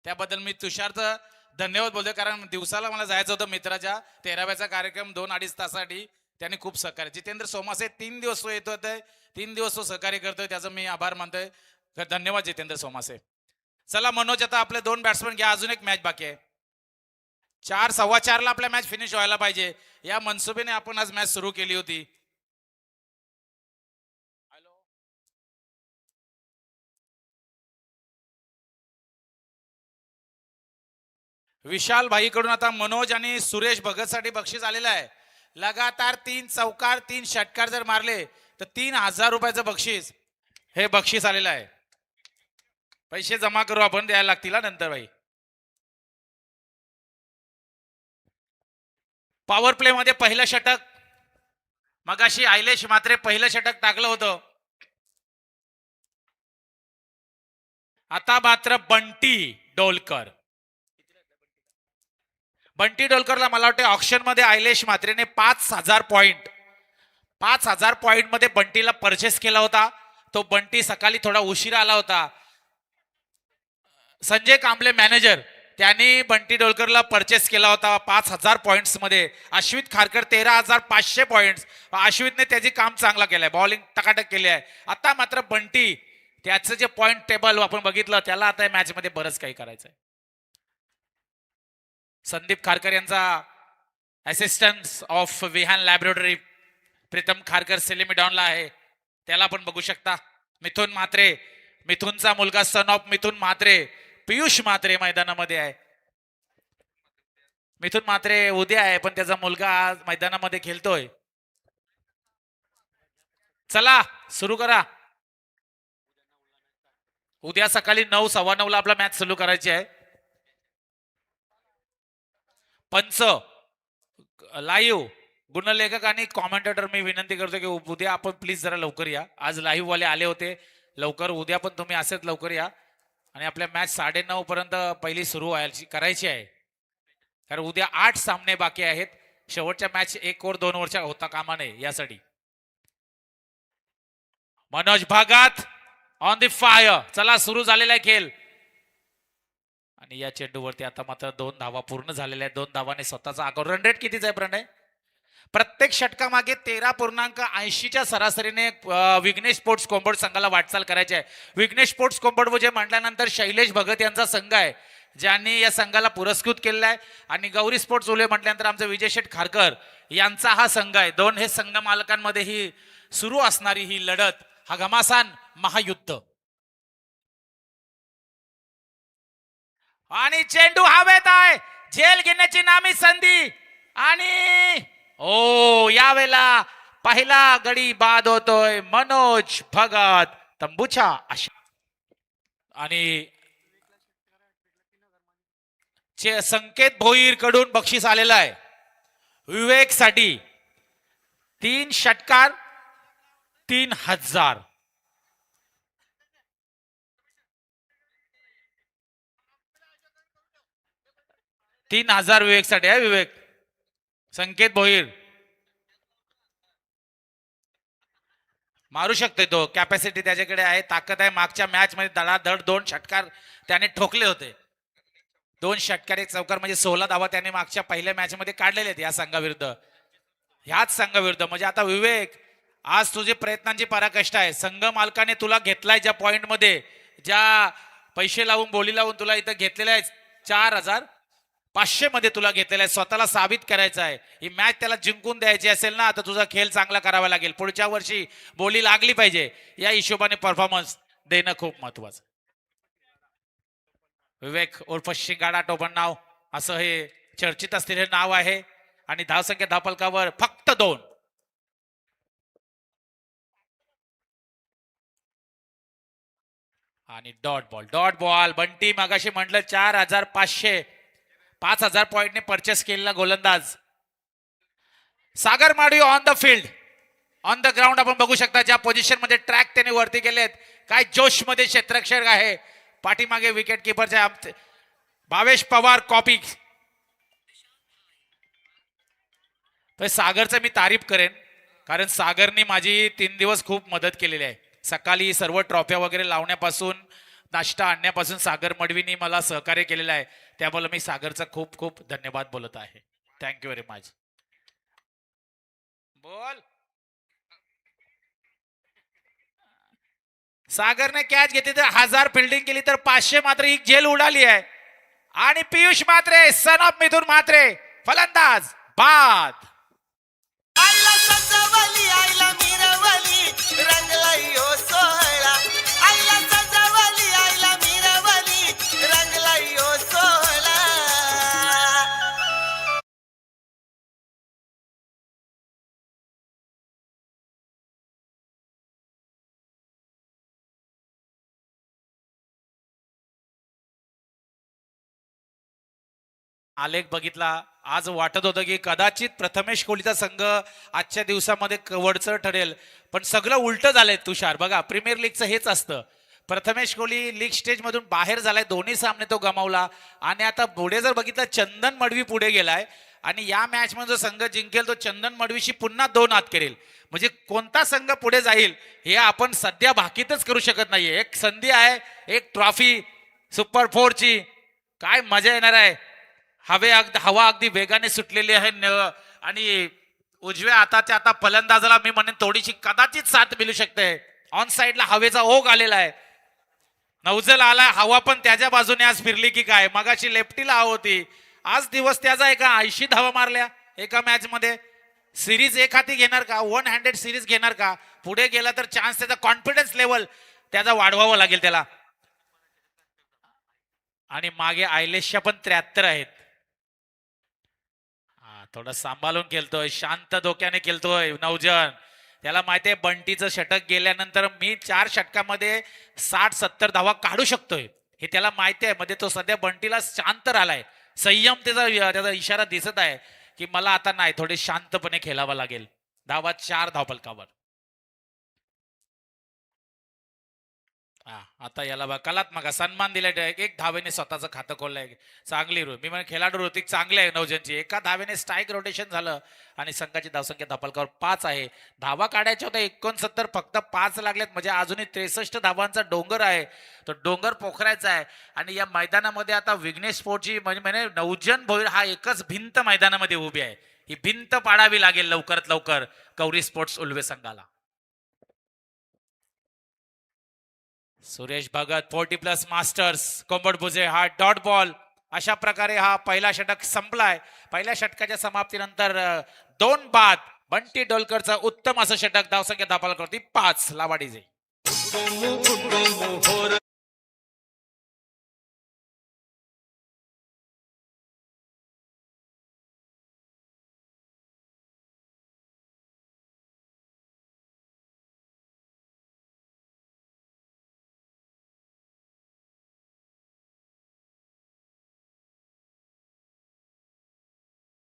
त्याबद्दल मी तुषारचं धन्यवाद बोलतोय. कारण दिवसाला मला जायचं होतं मित्राच्या 13व्याचा कार्यक्रम 2-2.5 तासासाठी. त्यांनी खूप सहकार्य. जितेंद्र सोमासे 3 दिवस तो येत होते, 3 दिवस तो सहकार्य करतोय, त्याचं मी आभार मानतोय. धन्यवाद जितेंद्र सोमासे. चला मनोज, आता आपले 2 बॅट्समन घ्या. अजून एक मॅच बाकी आहे. 4, 4:15 ला आपल्या मॅच फिनिश व्हायला पाहिजे. या मनसुबेने आपण आज मॅच सुरू केली होती. विशाल भाई कडून आता मनोज आणि सुरेश भगत साठी बक्षीस आलेलं आहे. लगातार 3 चौकार 3 षटकार जर मारले तर 3000 रुपयाचं बक्षीस, हे बक्षीस आलेलं आहे. पैसे जमा करू आपण, द्यायला लागतील नंतर भाई. पॉवर प्ले मध्ये पहिलं षटक, मगाशी आयलेश मात्रे पहिलं षटक टाकलं होतं. आता मात्र बंटी डोलकर, डोलकरला मला वाटतं ऑक्शन मध्ये आयलेश मात्रेने 5000 पॉइंट मध्ये बंटीला परचेस केला होता. तो बंटी सकाळी थोडा उशिरा आला होता. संजय कांबळे मॅनेजर, त्यांनी बंटी डोलकरला परचेस केला होता 5000 पॉइंट्स मध्ये. अश्वित खारकर 13500 पॉइंट्स. अश्वितने त्याची काम चांगला केलंय, बॉलिंग टकाटक केली आहे. आता मात्र बंटी, त्याचं जे पॉइंट टेबल आपण बघितलं, त्याला आता मॅच मध्ये बरंच काही करायचंय. संदीप खारकर यांचा assistant of Vihan laboratory Pritam Kharkar सेलेमिडॉनला आहे, त्याला आपण बघू शकता. मिथुन म्हात्रे, मिथुनचा मुलगा सन ऑफ मिथुन म्हात्रे, पियुष म्हात्रे मैदानामध्ये आहे. मिथुन म्हात्रे उद्या आहे, पण त्याचा मुलगा आज मैदानामध्ये खेळतोय. चला सुरू करा. उद्या सकाळी 9, 9:15 ला आपला मॅच सुरू करायची आहे. पंच, लाईव्ह, गुणलेखक आणि कॉमेंटेटर, मी विनंती करतो की उद्या आपण प्लीज जरा लवकर या. आज लाईव्ह वाले आले होते लवकर, उद्या पण तुम्ही असेच लवकर या. आणि आपल्या मॅच 9:30 पर्यंत पहिली सुरू करायची आहे, कारण उद्या 8 सामने बाकी आहेत. शेवटच्या मॅच 1 ओव्हर 2 ओव्हरच्या होता कामा नये यासाठी. मनोज भागात ऑन द फायर. चला सुरू झालेला आहे खेळ. आणि या चेंडूवरती आता मात्र 2 धावा पूर्ण झालेल्या आहेत. 2 धावाने स्वतःचा आकार. रन रेट कितीच आहे प्रणय? प्रत्येक षटकामागे 13.80च्या सरासरीने विघ्नेश स्पोर्ट्स कोंबड संघाला वाटचाल करायची आहे. विघ्नेश स्पोर्ट्स कोंबड जे म्हटल्यानंतर शैलेश भगत यांचा संघ आहे, ज्यांनी या संघाला पुरस्कृत केलेला आहे. आणि गौरी स्पोर्ट्स उले म्हटल्यानंतर आमचं विजय शेठ खारकर यांचा हा संघ आहे. दोन हे संघ मालकांमध्ये ही सुरू असणारी ही लढत, हा घमासान महायुद्ध. आणि चेंडू हवेत आहे. झेल घेण्याची नामी संधी. आणि यावेळेला पहिला गडी बाद होतोय मनोज भगत तंबूच्या आशा. आणि संकेत भोईर कडून बक्षीस आलेलं आहे विवेक साठी. 3 षटकार 3000. विवेक साठी आहे. विवेक संकेत भोईर मारू शकतोय, तो कॅपॅसिटी त्याच्याकडे आहे, ताकद आहे. मागच्या मॅच मध्ये धडाधड 2 षटकार त्याने ठोकले होते. 2 षटकार 1 चौकार म्हणजे 16 धावा त्याने मागच्या पहिल्या मॅच मध्ये काढलेले आहेत या संघाविरुद्ध, ह्याच संघाविरुद्ध. म्हणजे आता विवेक, आज तुझे प्रयत्नांची पराकाष्ठ आहे. संघ मालकाने तुला घेतलाय ज्या पॉइंट मध्ये, ज्या पैसे लावून बोली लावून तुला इथं घेतलेलं आहे, 4500 मध्ये तुला घेतलेलं आहे. स्वतःला साबित करायचं आहे. ही मॅच त्याला जिंकून द्यायची असेल ना, तर तुझा खेळ चांगला करावा लागेल. पुढच्या वर्षी बोली लागली पाहिजे. या हिशोबाने परफॉर्मन्स देणं खूप महत्वाचं. विवेक उर्फ शिंगाडा टोपण नाव असं हे चर्चित असलेले नाव आहे. आणि धावसंख्या धावफलकावर फक्त 2. आणि डॉट बॉल बंटी मगाशी म्हटलं 4500, 5000 पॉइंटने परचेस केलेला गोलंदाज Sagar Madvi on the field, on the ground. आपण बघू शकता ज्या पोझिशन मध्ये ट्रॅक त्याने वरती केलेत, काय जोश मध्ये क्षेत्ररक्षक आहे. पाठीमागे विकेट किपरच्या भावेश पवार कॉपी. तर सागरचं मी तारीफ करेन, कारण सागरने माझी 3 दिवस खूप मदत केलेली आहे. सकाळी सर्व ट्रॉफ्या वगैरे लावण्यापासून, नाश्ता आणण्यापासून सागर मडवीनी मला सहकार्य केलेलं आहे. त्यामुळे मी सागरचा खूप खूप धन्यवाद बोलत आहे. Thank you very much. बोल. सागरने कॅच घेतली तर 1000 फिल्डिंग केली तर 500 मात्र ही झेल उडाली आहे. आणि पियुष म्हात्रे सन ऑफ मिथुन म्हात्रे फलंदाज बाद. आईला सजवली आईला मिरवली रंगलाई ओ सोहळा. आईला सजवली आईला मिरवली रंगलाई ओ सोहळा. आलेख बघितला, आज वाटत होतं की कदाचित प्रथमेश कोहलीचा संघ आजच्या दिवसामध्ये वडचर ठरेल, पण सगळं उलट झालंय तुषार. बघा, प्रीमियर लीगचं हेच असतं. प्रथमेश कोहली लीग स्टेज मधून बाहेर झालाय, 2 सामने तो गमावला. आणि आता पुढे जर बघितलं, चंदन मडवी पुढे गेलाय. आणि या मॅच मध्ये जो संघ जिंकेल तो चंदन मडवीशी पुन्हा 2 हात करेल. म्हणजे कोणता संघ पुढे जाईल हे आपण सध्या भाकीतच करू शकत नाहीये. एक संधी आहे, एक ट्रॉफी सुपर 4 ची. काय मजा येणार आहे. हवा अगदी वेगाने सुटलेली आहे. आणि उजव्या हाताच्या आता फलंदाजाला मी म्हणेन थोडीशी कदाचित साथ मिळू शकते. ऑन साइडला हवेचा ओघ आलेला आहे. नवजल आला, हवा पण त्याच्या बाजूने आज फिरली की काय. मगाशी लेफ्टीला हवा होती, आज दिवस त्याचा आहे का. 80 धावा मारल्या एका मॅच मध्ये. सिरीज एक हाती घेणार का, 1 हँडेड सिरीज घेणार का. पुढे गेला तर चान्स, त्याचा कॉन्फिडन्स लेवल त्याचा वाढवावं लागेल त्याला. आणि मागे आयलेशच्या पण 73 आहेत. थोडं सांभाळून खेळतोय, शांत डोक्याने खेळतोय नवजन. त्याला माहितीये बंटीचं षटक गेल्यानंतर मी 4 षटकामध्ये 60-70 धावा काढू शकतोय, हे त्याला माहिती आहे. मध्ये तो सध्या बंटीला शांत राहिलाय. संयम त्याचा इशारा दिसत आहे की मला आता नाही, थोडे शांतपणे खेळावं लागेल. धावा 4 धावफलकावर. आता याला बघा कलात्मक सन्मान दिलाय एक धावेने स्वतःचं खातं खोललंय चांगली मी म्हणजे खेळाडू होती चांगली आहे नवजनची एका धावेने स्ट्राईक रोटेशन झालं आणि संघाची धावसंख्या धपालकावर 5 आहे धावा काढायच्या होत्या 69 फक्त 5 लागल्यात म्हणजे अजूनही 63 धावांचा डोंगर आहे तो डोंगर पोखरायचा आहे आणि या मैदानामध्ये आता विघ्नेश स्पोर्टची म्हणजे नवजन भोईर हा एकच भिंत मैदानामध्ये उभी आहे ही भिंत पाडावी लागेल लवकरात लवकर गौरी स्पोर्ट्स उल्वे संघाला सुरेश भगत 40+ मास्टर्स कोंबड भुजे हा डॉट बॉल अशा प्रकारे हा पहिला षटक संपलाय पहिल्या षटकाच्या समाप्तीनंतर 2 बाद बंटी डोलकरचा उत्तम असं षटक धावसंख्या धापाल करती 5 लावाडीजे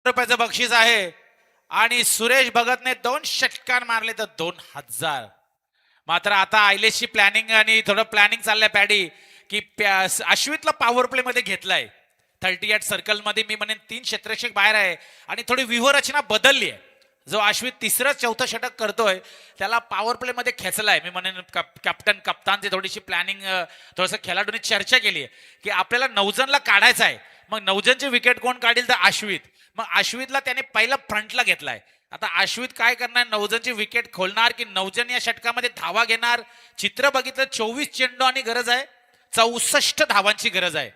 रुपयाचं बक्षीस आहे आणि सुरेश भगतने 2 षटकार मारले तर 2000 मात्र आता आयलेशची प्लॅनिंग आणि थोडं प्लॅनिंग चाललंय पॅडी की अश्वितला पॉवर प्ले मध्ये घेतलाय 38 सर्कल मध्ये मी म्हणेन 3 क्षेत्ररक्षक बाहेर आहे आणि थोडी व्यूहरचना बदलली आहे जो अश्वित 3रं-4थं षटक करतोय त्याला पॉवर प्ले मध्ये खेचलाय मी म्हणेन कप्तानची थोडीशी प्लॅनिंग थोडंसं खेळाडूंनी चर्चा केली आहे की आपल्याला नवजनला काढायचं आहे मग नवजनची विकेट कोण काढील तर अश्वित मग अश्वितला त्याने पहिला फ्रंटला घेतलाय आता अश्वित काय करणार नवजनची विकेट खोलणार की नवजन या षटकामध्ये धावा घेणार चित्र बघितलं 24 चेंडू आणि गरज आहे 64 धावांची गरज आहे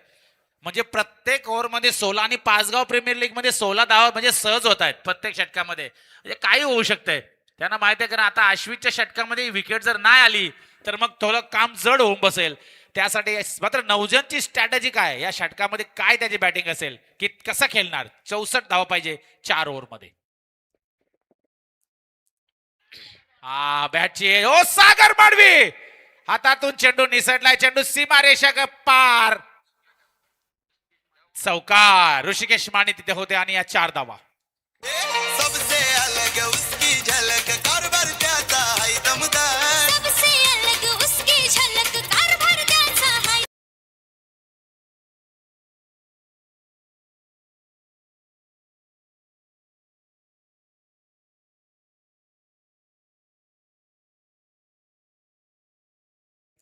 म्हणजे प्रत्येक ओव्हरमध्ये 16 आणि पाचगाव प्रीमियर लीग मध्ये 16 धावा म्हणजे सहज होत आहेत प्रत्येक षटकामध्ये म्हणजे काही होऊ शकतंय त्यांना माहिती आहे कारण आता अश्वितच्या षटकामध्ये विकेट जर नाही आली तर मग थोडं काम जड होऊन बसेल त्यासाठी मात्र नवजनची स्ट्रॅटेजी काय या षटकामध्ये काय त्याची बॅटिंग असेल की कसं खेळणार 64 धावा पाहिजे 4 ओव्हरमध्ये बॅटची ओ सागर माडवी हातातून चेंडू निसटलाय चेंडू सीमारेषा पार चौकार ऋषिकेश माने तिथे होते आणि या 4 धावा सबसे अलग उसकी झलक कारभार त्याचा है दमदार सबसे अलग उसकी झलक कारभार त्याचा है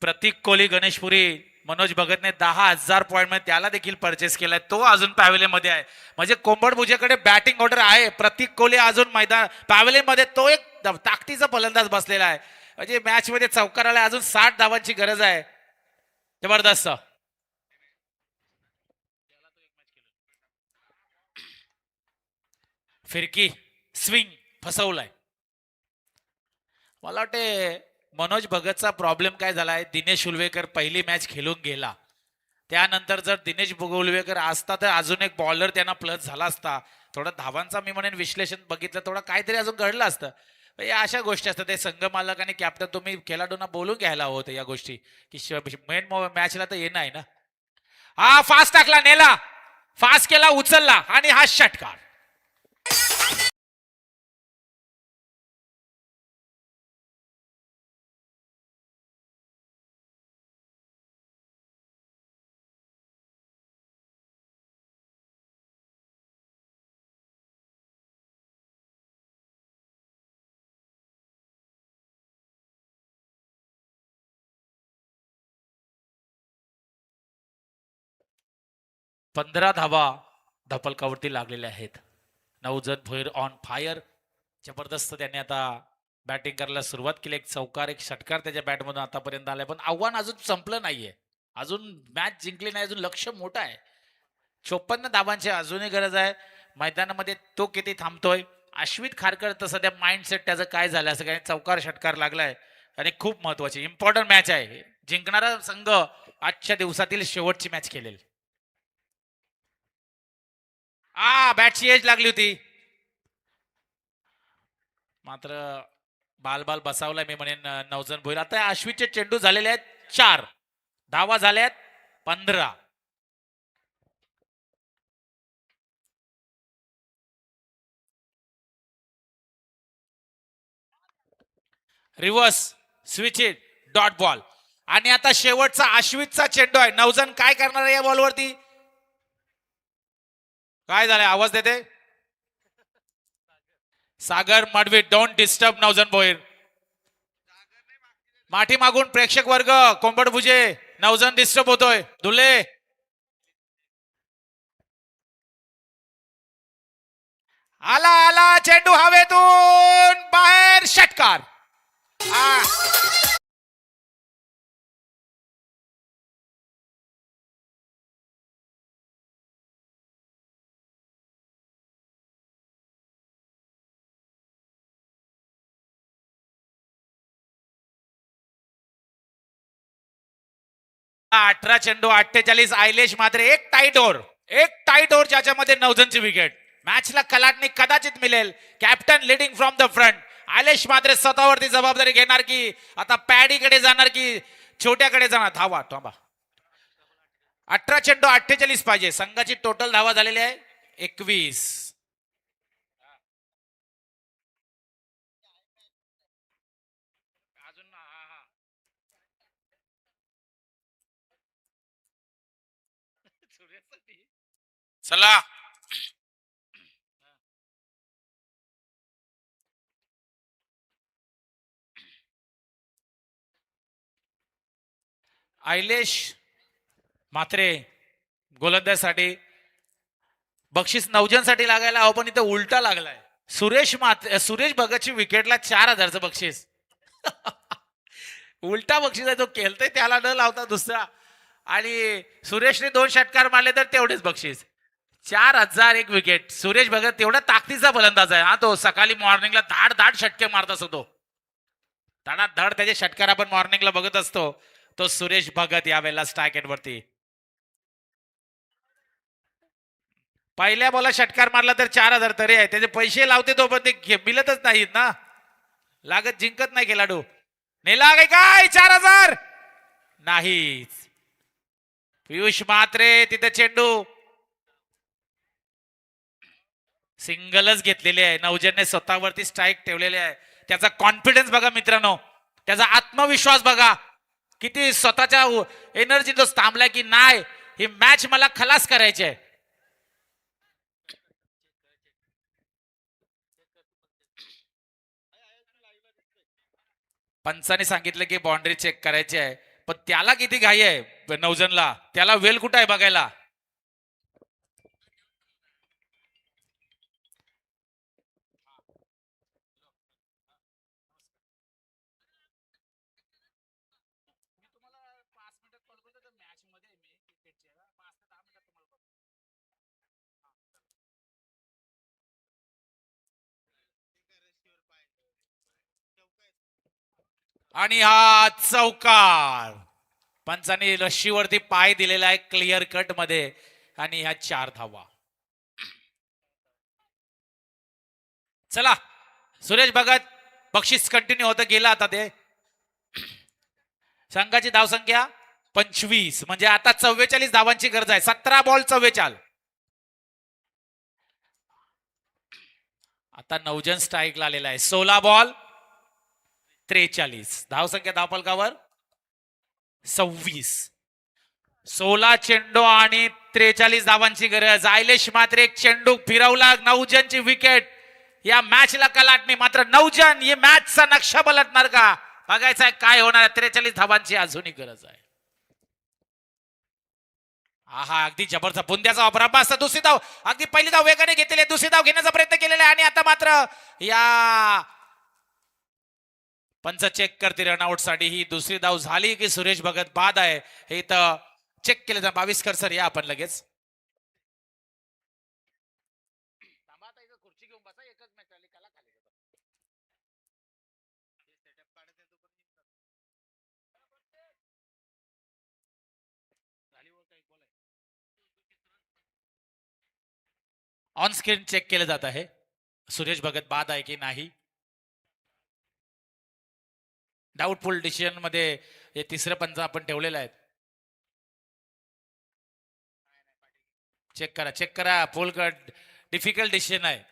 प्रतीक कोहली गणेशपुरी मनोज भगतने 10,000 पॉईंट मध्ये त्याला देखील परचेस केलाय तो अजून पॅव्हेलियन मध्ये आहे म्हणजे कोंबड भुजेकडे बॅटिंग ऑर्डर आहे प्रतीक कोहली अजून मैदान पॅव्हेलियन मध्ये तो एक ताकदीचा फलंदाज बसलेला आहे म्हणजे मॅच मध्ये चौकाराला अजून 60 धावांची गरज आहे जबरदस्त फिरकी स्विंग फसवलाय मला वाटते मनोज भगतचा प्रॉब्लेम काय झालाय दिनेश उलवेकर पहिली मॅच खेळून गेला त्यानंतर जर दिनेश उलवेकर असता तर अजून एक बॉलर त्यांना प्लस झाला असता थोडा धावांचा मी म्हणेन विश्लेषण बघितलं थोडं काहीतरी अजून घडलं असतं या अशा गोष्टी असतात ते संघ मालक आणि कॅप्टन तुम्ही खेळाडूंना बोलून घ्यायला होतं या गोष्टी की मेन मॅचला तर येणं आहे ना हा फास्ट टाकला नेला फास्ट केला उचलला आणि हा षटकार पंधरा धावा धपलकावरती लागलेल्या आहेत नवजत भोईर ऑन फायर जबरदस्त त्यांनी आता बॅटिंग करायला सुरुवात केली एक चौकार एक षटकार त्याच्या बॅटमधून आतापर्यंत आलाय पण आव्हान अजून संपलं नाहीये अजून मॅच जिंकली नाही अजून लक्ष मोठं आहे 54 धावांची अजूनही गरज आहे मैदानामध्ये तो किती थांबतोय अश्वित खारकर तर सध्या माइंडसेट त्याचं काय झालं असं काही चौकार षटकार लागलाय आणि खूप महत्वाची इम्पॉर्टंट मॅच आहे जिंकणारा संघ आजच्या दिवसातील शेवटची मॅच खेळेल बॅटची एज लागली होती मात्र बाल बसावलाय मी म्हणेन नवजन भोईर आता अश्वितचे चेंडू झालेले आहेत 4 धावा झाल्यात 15 reverse switch it dot ball आणि आता शेवटचा आश्वितचा चेंडू आहे. नवजण काय करणार आहे या बॉलवरती? काय झालंय? आवाज देते सागर मडवी. Don't disturb Navjan Bhoir. माठी मागून प्रेक्षक वर्ग कोंबड भुजे. नवजण डिस्टर्ब होतोय. धुले आला आला चेंडू हवेतून बाहेर. षटकार. आ. अठरा चेंडू 48. आयलेश मात्र एक टाईट ओव्हर ज्याच्यामध्ये नवजणची विकेट. मॅचला कलाटणी कदाचित मिळेल. Captain leading from the front. Ailesh मात्र स्वतःवरती जबाबदारी घेणार की आता पॅडीकडे जाणार की छोट्याकडे जाणार. धावा थांबा. 18 चेंडू 48 पाहिजे. संघाची टोटल धावा झालेली आहे 21. चला आयलेश मात्रे गोलंदाजसाठी बक्षीस नवजनसाठी लागायला हवं, पण इथं उलटा लागलाय. सुरेश भगतची विकेटला 4,000चं बक्षीस. उलटा बक्षीस आहे. तो केलतय त्याला न लावता दुसरा, आणि सुरेशने 2 षटकार मारले तर तेवढेच बक्षीस. 4,000 एक विकेट. सुरेश भगत तेवढा ताकदीचा फलंदाज आहे. हा तो सकाळी मॉर्निंगला धाड षटके मारत असतो. तो धड त्याचे षटकार आपण मॉर्निंगला बघत असतो. तो सुरेश भगत यावेळेला स्ट्राईक वरती. पहिल्या बॉलला षटकार मारला तर 4,000 तरी आहे. त्याचे पैसे लावते तो, पण ते मिळतच नाहीत ना. लागत जिंकत नाही खेळाडू. नेला काय 4,000 नाहीच. पियुष मात्रे तिथे चेंडू सिंगलच घेतलेले आहे. नवजनने स्वतःवरती स्ट्राईक ठेवलेले आहे. त्याचा कॉन्फिडन्स बघा मित्रांनो, त्याचा आत्मविश्वास बघा, किती स्वतःच्या एनर्जी तो थांबलाय की नाही ही मॅच मला खलास करायची आहे. पंचाने सांगितलं की बाउंड्री चेक करायची आहे, पण त्याला किती घाई आहे नवजनला. त्याला वेल कुठं आहे बघायला. आणि हा चौकार. पंचांनी रश्शीवरती पाय दिलेला आहे क्लिअर कट मध्ये, आणि ह्या 4 धावा. चला सुरेश भगत बक्षीस कंटिन्यू होतं गेला. आता ते संघाची धावसंख्या 25, म्हणजे आता 44 धावांची गरज आहे. 17 बॉल 44. आता नवजन स्ट्राईकला आलेला आहे. 16 बॉल 43. धावसंख्या धावफलकावर 26. 16 चेंडू आणि 43 धावांची गरज. आयलेश मात्र एक चेंडू फिरवला. नवजनची विकेट. या मॅचला कलाटणी. मात्र नवजन ही मॅचचा नक्षा पलटणार का बघायचं आहे. काय होणार आहे. 43 धावांची अजूनही गरज आहे. हा अगदी जबरदस्त बुंद्याचा वापर. अब्बास दुसरी धाव. अगदी पहिली धाव वेगाने घेतलेली. दुसरी धाव घेण्याचा प्रयत्न केलेला आहे, आणि आता मात्र या पंच चेक करते रनआउट साठी. ही दुसरी धाव झाली की सुरेश भगत बाद आहे हे इथं चेक केलं. 22 कर सर या आपण लगेच. खुर्ची घेऊन बसा. एकच मॅच आली कला खाली. ऑन स्क्रीन चेक केलं जात आहे सुरेश भगत बाद आहे की नाही. डाऊटफुल डिसिजन मध्ये हे तिसरं पंच आपण ठेवलेलं आहे. चेक करा फुल कट. डिफिकल्ट डिसिजन आहे.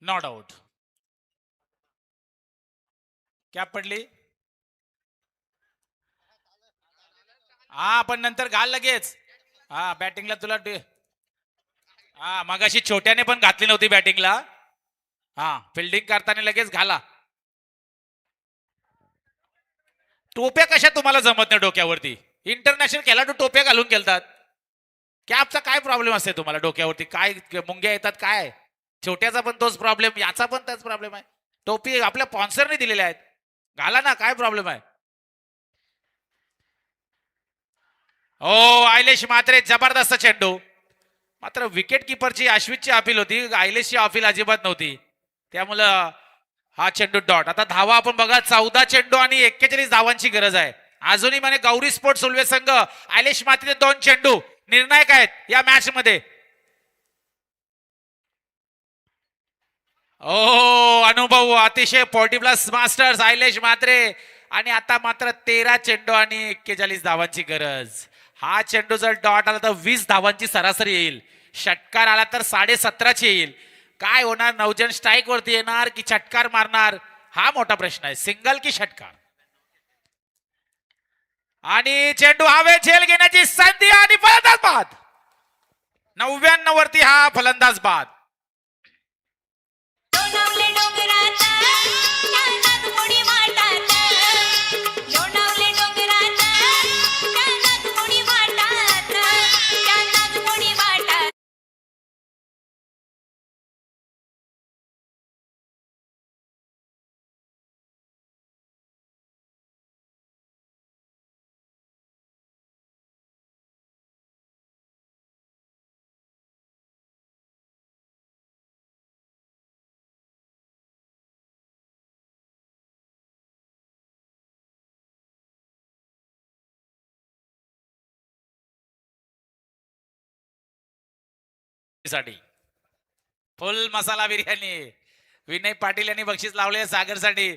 Not out. कॅप पडली. हा पण नंतर घाल लगेच. हा बॅटिंगला तुला हा मगाशी छोट्याने पण घातली नव्हती बॅटिंगला. हा फिल्डिंग करताना लगेच घाला. टोप्या कशा तुम्हाला जमत नाही डोक्यावरती. इंटरनॅशनल खेळाडू टोप्या घालून खेळतात. कॅपचा काय प्रॉब्लेम असते तुम्हाला डोक्यावरती. काय मुंग्या येतात काय. छोट्याचा पण तोच प्रॉब्लेम, याचा पण तोच प्रॉब्लेम आहे. टोपी आपल्या स्पॉन्सरने दिलेल्या आहेत. घाला ना, काय प्रॉब्लेम आहे. हो आयलेश मात्रे जबरदस्त चेंडू. मात्र विकेट किपरची अश्वितची अपील होती, आयलेशची अपील अजिबात नव्हती. त्यामुळं हा चेंडू डॉट. आता धावा आपण बघा 14 चेंडू आणि 41 धावांची गरज आहे. अजूनही म्हणे गौरी स्पोर्ट्स उल्वे संघ आयलेश मात्रे 2 चेंडू निर्णायक आहेत या मॅच मध्ये. ओ अनुभव अतिशय 40+ मास्टर्स आयलेश मात्रे. आणि आता मात्र 13 चेंडू आणि 41 धावांची गरज. हा चेंडू जर डॉट आला तर 20 धावांची सरासरी येईल. षटकार आला तर 17.5 येईल. काय होणार. 9 जण स्ट्राईक वरती येणार की षटकार मारणार, हा मोठा प्रश्न आहे. सिंगल की षटकार. आणि चेंडू हवे झेल घेण्याची संधी आणि फलंदाज बाद. 99 वरती हा फलंदाज बाद. लोणावले डोंगरात नानात मुडी वाटात. लोणावले डोंगरात नानात मुडी वाटात. नानात मुडी वाटात. साठी फुल मसाला बिर्याणी विनय पाटील यांनी बक्षीस लावले सागर साठी.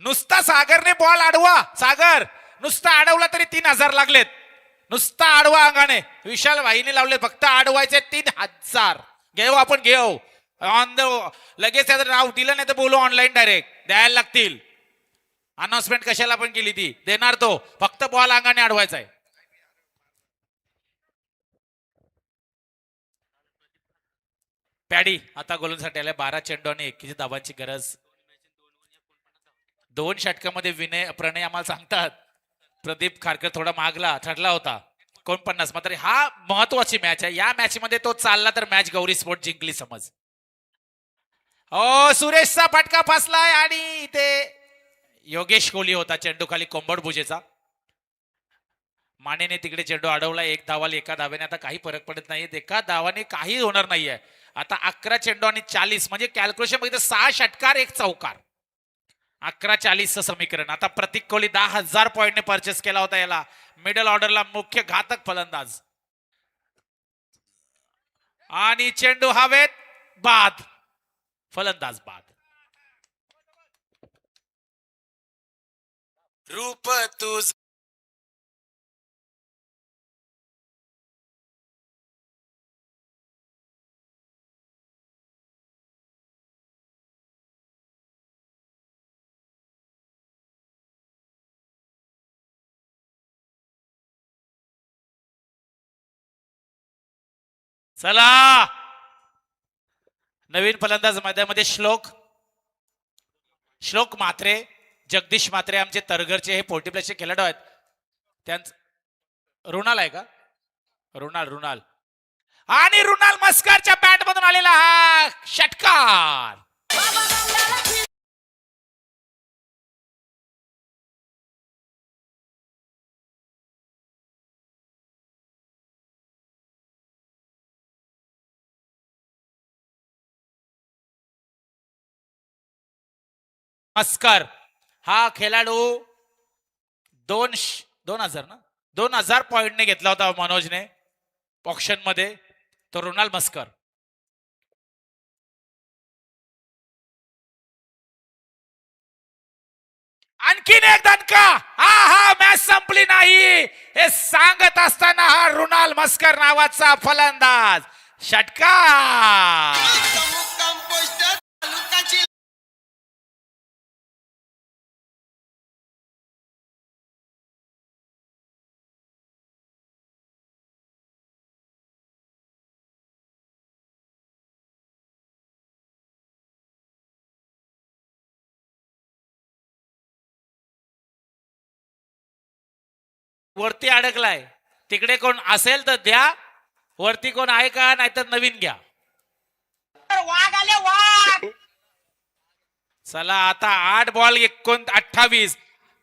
नुसता सागरने बॉल अडवा. सागर नुसता अडवला तरी 3000 लागलेत. नुसता आडवा अंगाने विशाल भाईने लावले. फक्त अडवायचे 3000. घेऊ आपण घेऊ ऑन द लगेच त्याचं नाव दिलं नाही तर बोलू ऑनलाईन डायरेक्ट द्यायला लागतील. अनाउन्समेंट कशाला पण केली ती देणार तो. फक्त बॉल अंगाने अडवायचा आहे. पॅडी आता गोलंदाजीसाठी आल्या. 12 चेंडू आणि 21 धावांची गरज. 2 षटकामध्ये विनय प्रणय आम्हाला सांगतात प्रदीप खारकर थोडा मागला ठरला होता 49. मात्र हा महत्वाची मॅच आहे. या मॅच मध्ये तो चालला तर मॅच गौरी स्पोर्ट जिंकली समज. ओ सुरेशचा फटका फसलाय आणि इथे योगेश कोहली होता चेंडू खाली कोंबड भुजेचा. मानेने तिकडे चेंडू अडवला. 1 धावाला 1 धाव्याने आता काही फरक पडत नाही. 1 धावाने काही होणार नाहीये. आता 11 चेंडू आणि 40 म्हणजे कॅल्क्युलेशन बघितलं 6 षटकार 1 चौकार. 11-40 समीकरण. आता प्रतीक कोहली 10,000 पॉइंटने परचेस केला होता याला. मिडल ऑर्डरला मुख्य घातक फलंदाज. आणि चेंडू हवेत बाद. फलंदाज बाद. रूप तुझ चला नवीन फलंदाज मैदानामध्ये श्लोक मात्रे जगदीश मात्रे आमचे तरघरचे हे 40+ खेळाडू आहेत. त्यांचं रुणाल आहे का. रुणाल आणि रुणाल मस्करच्या बॅट मधून आलेला हा षटकार. मस्कर हा खेळाडू 2000 पॉइंटने घेतला होता मनोजने ऑक्शन मध्ये. तो रुणाल मस्कर. आणखीन एक दणका. हा हा मॅच संपली नाही हे सांगत असताना हा रुणाल मस्कर नावाचा फलंदाज षटकार. मुक्काम पोस्ट तालुकाची वरती अडकलाय. तिकडे कोण असेल तर द्या. वरती कोण आहे का? नाहीतर नवीन घ्या. चला आता 8 बॉल 28.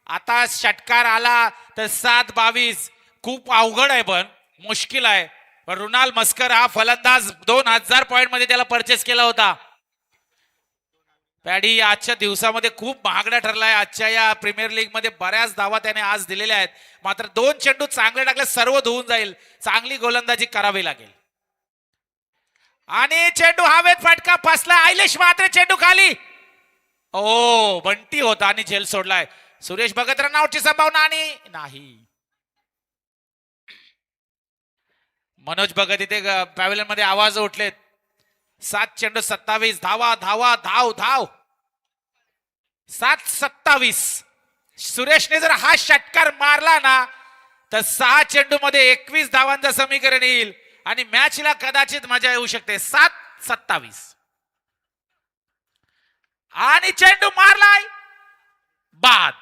आता षटकार आला तर 7-22. खूप अवघड आहे पण मुश्किल आहे. पण रुणाल मस्कर हा फलंदाज 2000 पॉइंट मध्ये त्याला परचेस केला होता. पॅडी आजच्या दिवसामध्ये खूप महागडा ठरलाय. आजच्या या प्रीमियर लीग मध्ये बऱ्याच धावा त्याने आज दिलेल्या आहेत. मात्र 2 चेंडू चांगले टाकले सर्व धुवून जाईल. चांगली गोलंदाजी करावी लागेल. आणि चेंडू हवेत फटका फसला. आयलेश मात्र चेंडू खाली. ओ बंटी होता आणि झेल सोडलाय. सुरेश भगत रन आउटची संभावना आणि नाही. मनोज भगत इथे पॅव्हलियन मध्ये आवाज उठलेत. 7 चेंडू 27 धावा धावा धाव धाव. 7-27. सुरेशने जर हा षटकार मारला ना तर 6 चेंडू मध्ये 21 धावांचं समीकरण येईल आणि मॅचला कदाचित मजा येऊ शकते. 7-27. आणि चेंडू मारलाय बाद.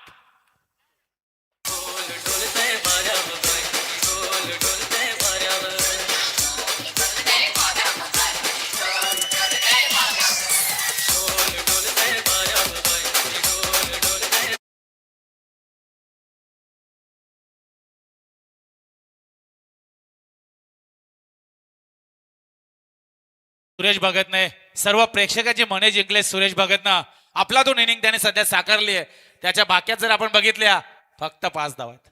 सुरेश भगतने सर्व प्रेक्षकाची मने जिंकले. सुरेश भगतनं आपला 2 इनिंग त्याने सध्या साकारली आहे. त्याच्या बाक्यात जर आपण बघितल्या फक्त 5 धावात.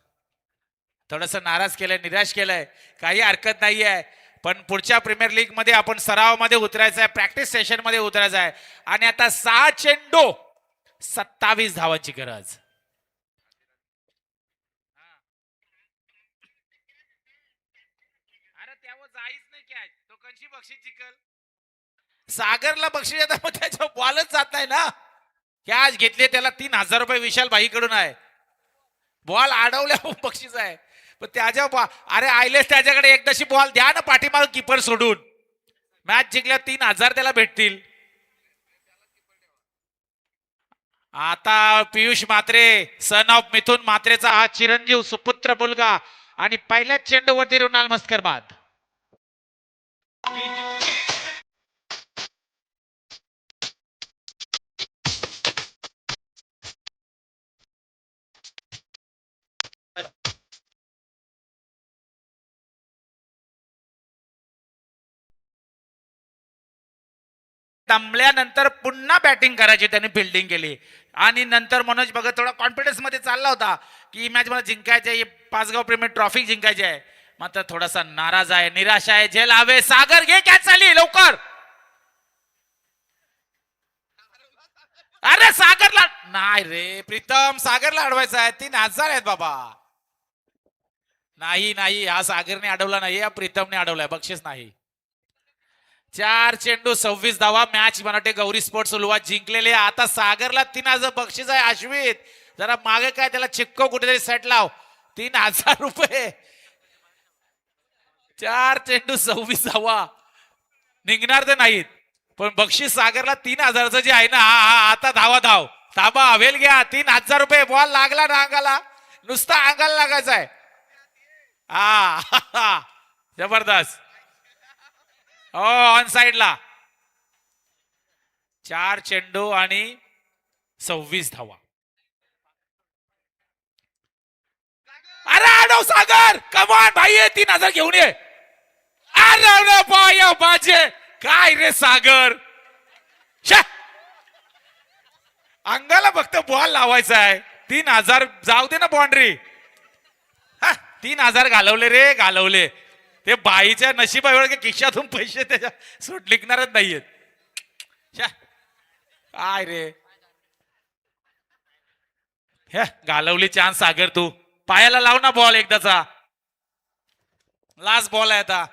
थोडस नाराज केलंय, निराश केलंय. काही हरकत नाहीये. पण पुढच्या प्रीमियर लीग मध्ये आपण सरावामध्ये उतरायचं आहे. प्रॅक्टिस सेशन मध्ये उतरायचं आहे. आणि आता 6 चेंडू 27 धावांची गरज. अरे त्यावर जाईच नाही कॅच. तो कशी बक्षीस जिंकल. सागरला बक्षीस येतात मग त्याच्या बॉलच जात नाही ना. कॅच घेतले त्याला 3000 रुपये विशाल भाईकडून आहे. बॉल अडवल्या बक्षीस आहे. पण त्याच्या अरे आयलेस त्याच्याकडे एकदाशी बॉल द्या ना पाठीमाग कीपर सोडून. मॅच जिंकल्या 3000 त्याला भेटतील. आता पियुष म्हात्रे सन ऑफ मिथुन म्हात्रेचा हा चिरंजीव सुपुत्र मुलगा आणि पहिल्याच चेंडूवरती रुणाल मस्कर बाद. दमल्यानंतर पुन्हा बॅटिंग करायची त्याने फिल्डिंग केली. आणि नंतर मनोज भगत थोडा कॉन्फिडन्स मध्ये चालला होता की ही मॅच मला जिंकायची आहे. पाचगाव प्रीमियर ट्रॉफी जिंकायची आहे. मात्र थोडासा नाराज आहे, निराश आहे. झेल हवे. सागर घे कॅच चालली लवकर. अरे सागरला नाही रे प्रीतम. सागरला अडवायचा आहे. 3000 आहेत बाबा. नाही नाही हा सागरने अडवला नाही. हा प्रीतमने अडवलाय. बक्षीस नाही. 4 चेंडू 26 धावा. मॅच मला वाटते गौरी स्पोर्ट्स उलवा जिंकलेले. आता सागरला 3000 बक्षीस आहे. अश्वित जरा मागे काय त्याला चिक्को कुठेतरी सेट लाव. 3000 रुपये. 4 चेंडू 26 धावा. निघणार तर नाहीत पण बक्षीस सागरला 3000चं जे आहे ना. हा आता धावा धाव. थांबा वेल घ्या. 3000 रुपये. बॉल लागला ना अंगाला. नुसता अंगाला लागायचा आहे. हा जबरदस्त. हो ऑन साइडला. 4 चेंडू आणि 26 धावा. अरे अडव सागर. कमान भाई 3000 घेऊन ये. अरे बाया बाजे काय रे सागर. अंगाला फक्त बॉल लावायचा आहे. 3000 जाऊ दे ना बाउंड्री. 3000 घालवले रे घालवले. ते बाईच्या नशिबावर खिशातून पैसे त्याच्या सूट लिखणारच नाहीयेत. काय रे हे घालवली चान्स सागर तू पायाला लाव ना बॉल एकदाचा. लास्ट बॉल आहे आता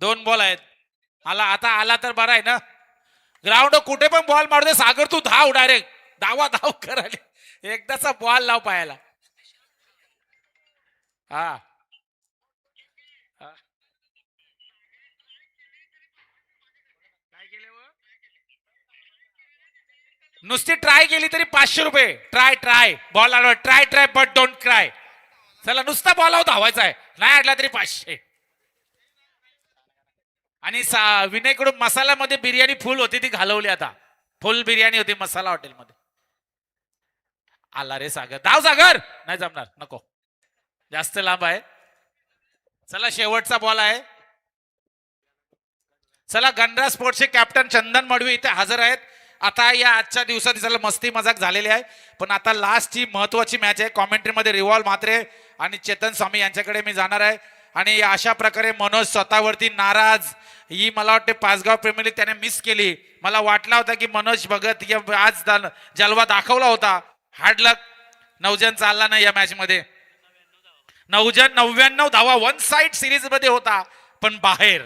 2 बॉल आहेत. आता आला तर बरा आहे ना. ग्राउंड कुठे पण बॉल मारू दे सागर तू धाव डायरेक्ट धाव कर आले. एकदाचा बॉल लाव पायाला. हा नुसती ट्राय केली तरी 500 रुपये. ट्राय बॉल आलो ट्राय बट डोंट क्राय. चला नुसता बॉल आव धावायचा आहे नाही आडला तरी 500. आणि विनयकडून मसाल्यामध्ये बिर्याणी फुल होती ती घालवली आता. फुल बिर्याणी होती मसाला हॉटेलमध्ये. आला रे सागर धाव सागर. नाही जमणार नको जास्त लांब आहे. चला शेवटचा बॉल आहे. चला गणराज स्पोर्ट्सचे कॅप्टन चंदन मडवी इथे हजर आहेत. आता या आजच्या दिवसात चला मस्ती मजाक झालेली आहे पण आता लास्टची महत्वाची मॅच आहे. कॉमेंट्रीमध्ये रिवॉल्व म्हात्रे आणि चेतन स्वामी यांच्याकडे मी जाणार आहे. आणि अशा प्रकारे मनोज स्वतःवरती नाराज. ही मला वाटते पाचगाव प्रीमियर लीग त्याने मिस केली. मला वाटला होता की मनोज भगत आज जलवा दाखवला होता. हार्ड लक नवजन चालला नाही या मॅच मध्ये. नवजन 99 धावा 1 साइड सिरीज मध्ये होता पण बाहेर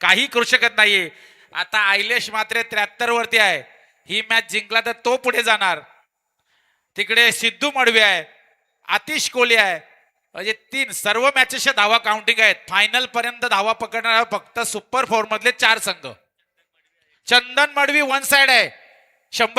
काही करू शकत नाहीये. आता आयलेश मात्र 73 वरती आहे. ही मॅच जिंकला तर तो पुढे जाणार. तिकडे सिद्धू मडवी आहे आतिश कोहली आहे. म्हणजे 3 सर्व मॅचेसच्या धावा काउंटिंग आहेत. फायनल पर्यंत धावा पकडणार फक्त सुपर 4 मधले 4 संघ. चंदन मडवी 1 साइड आहे 100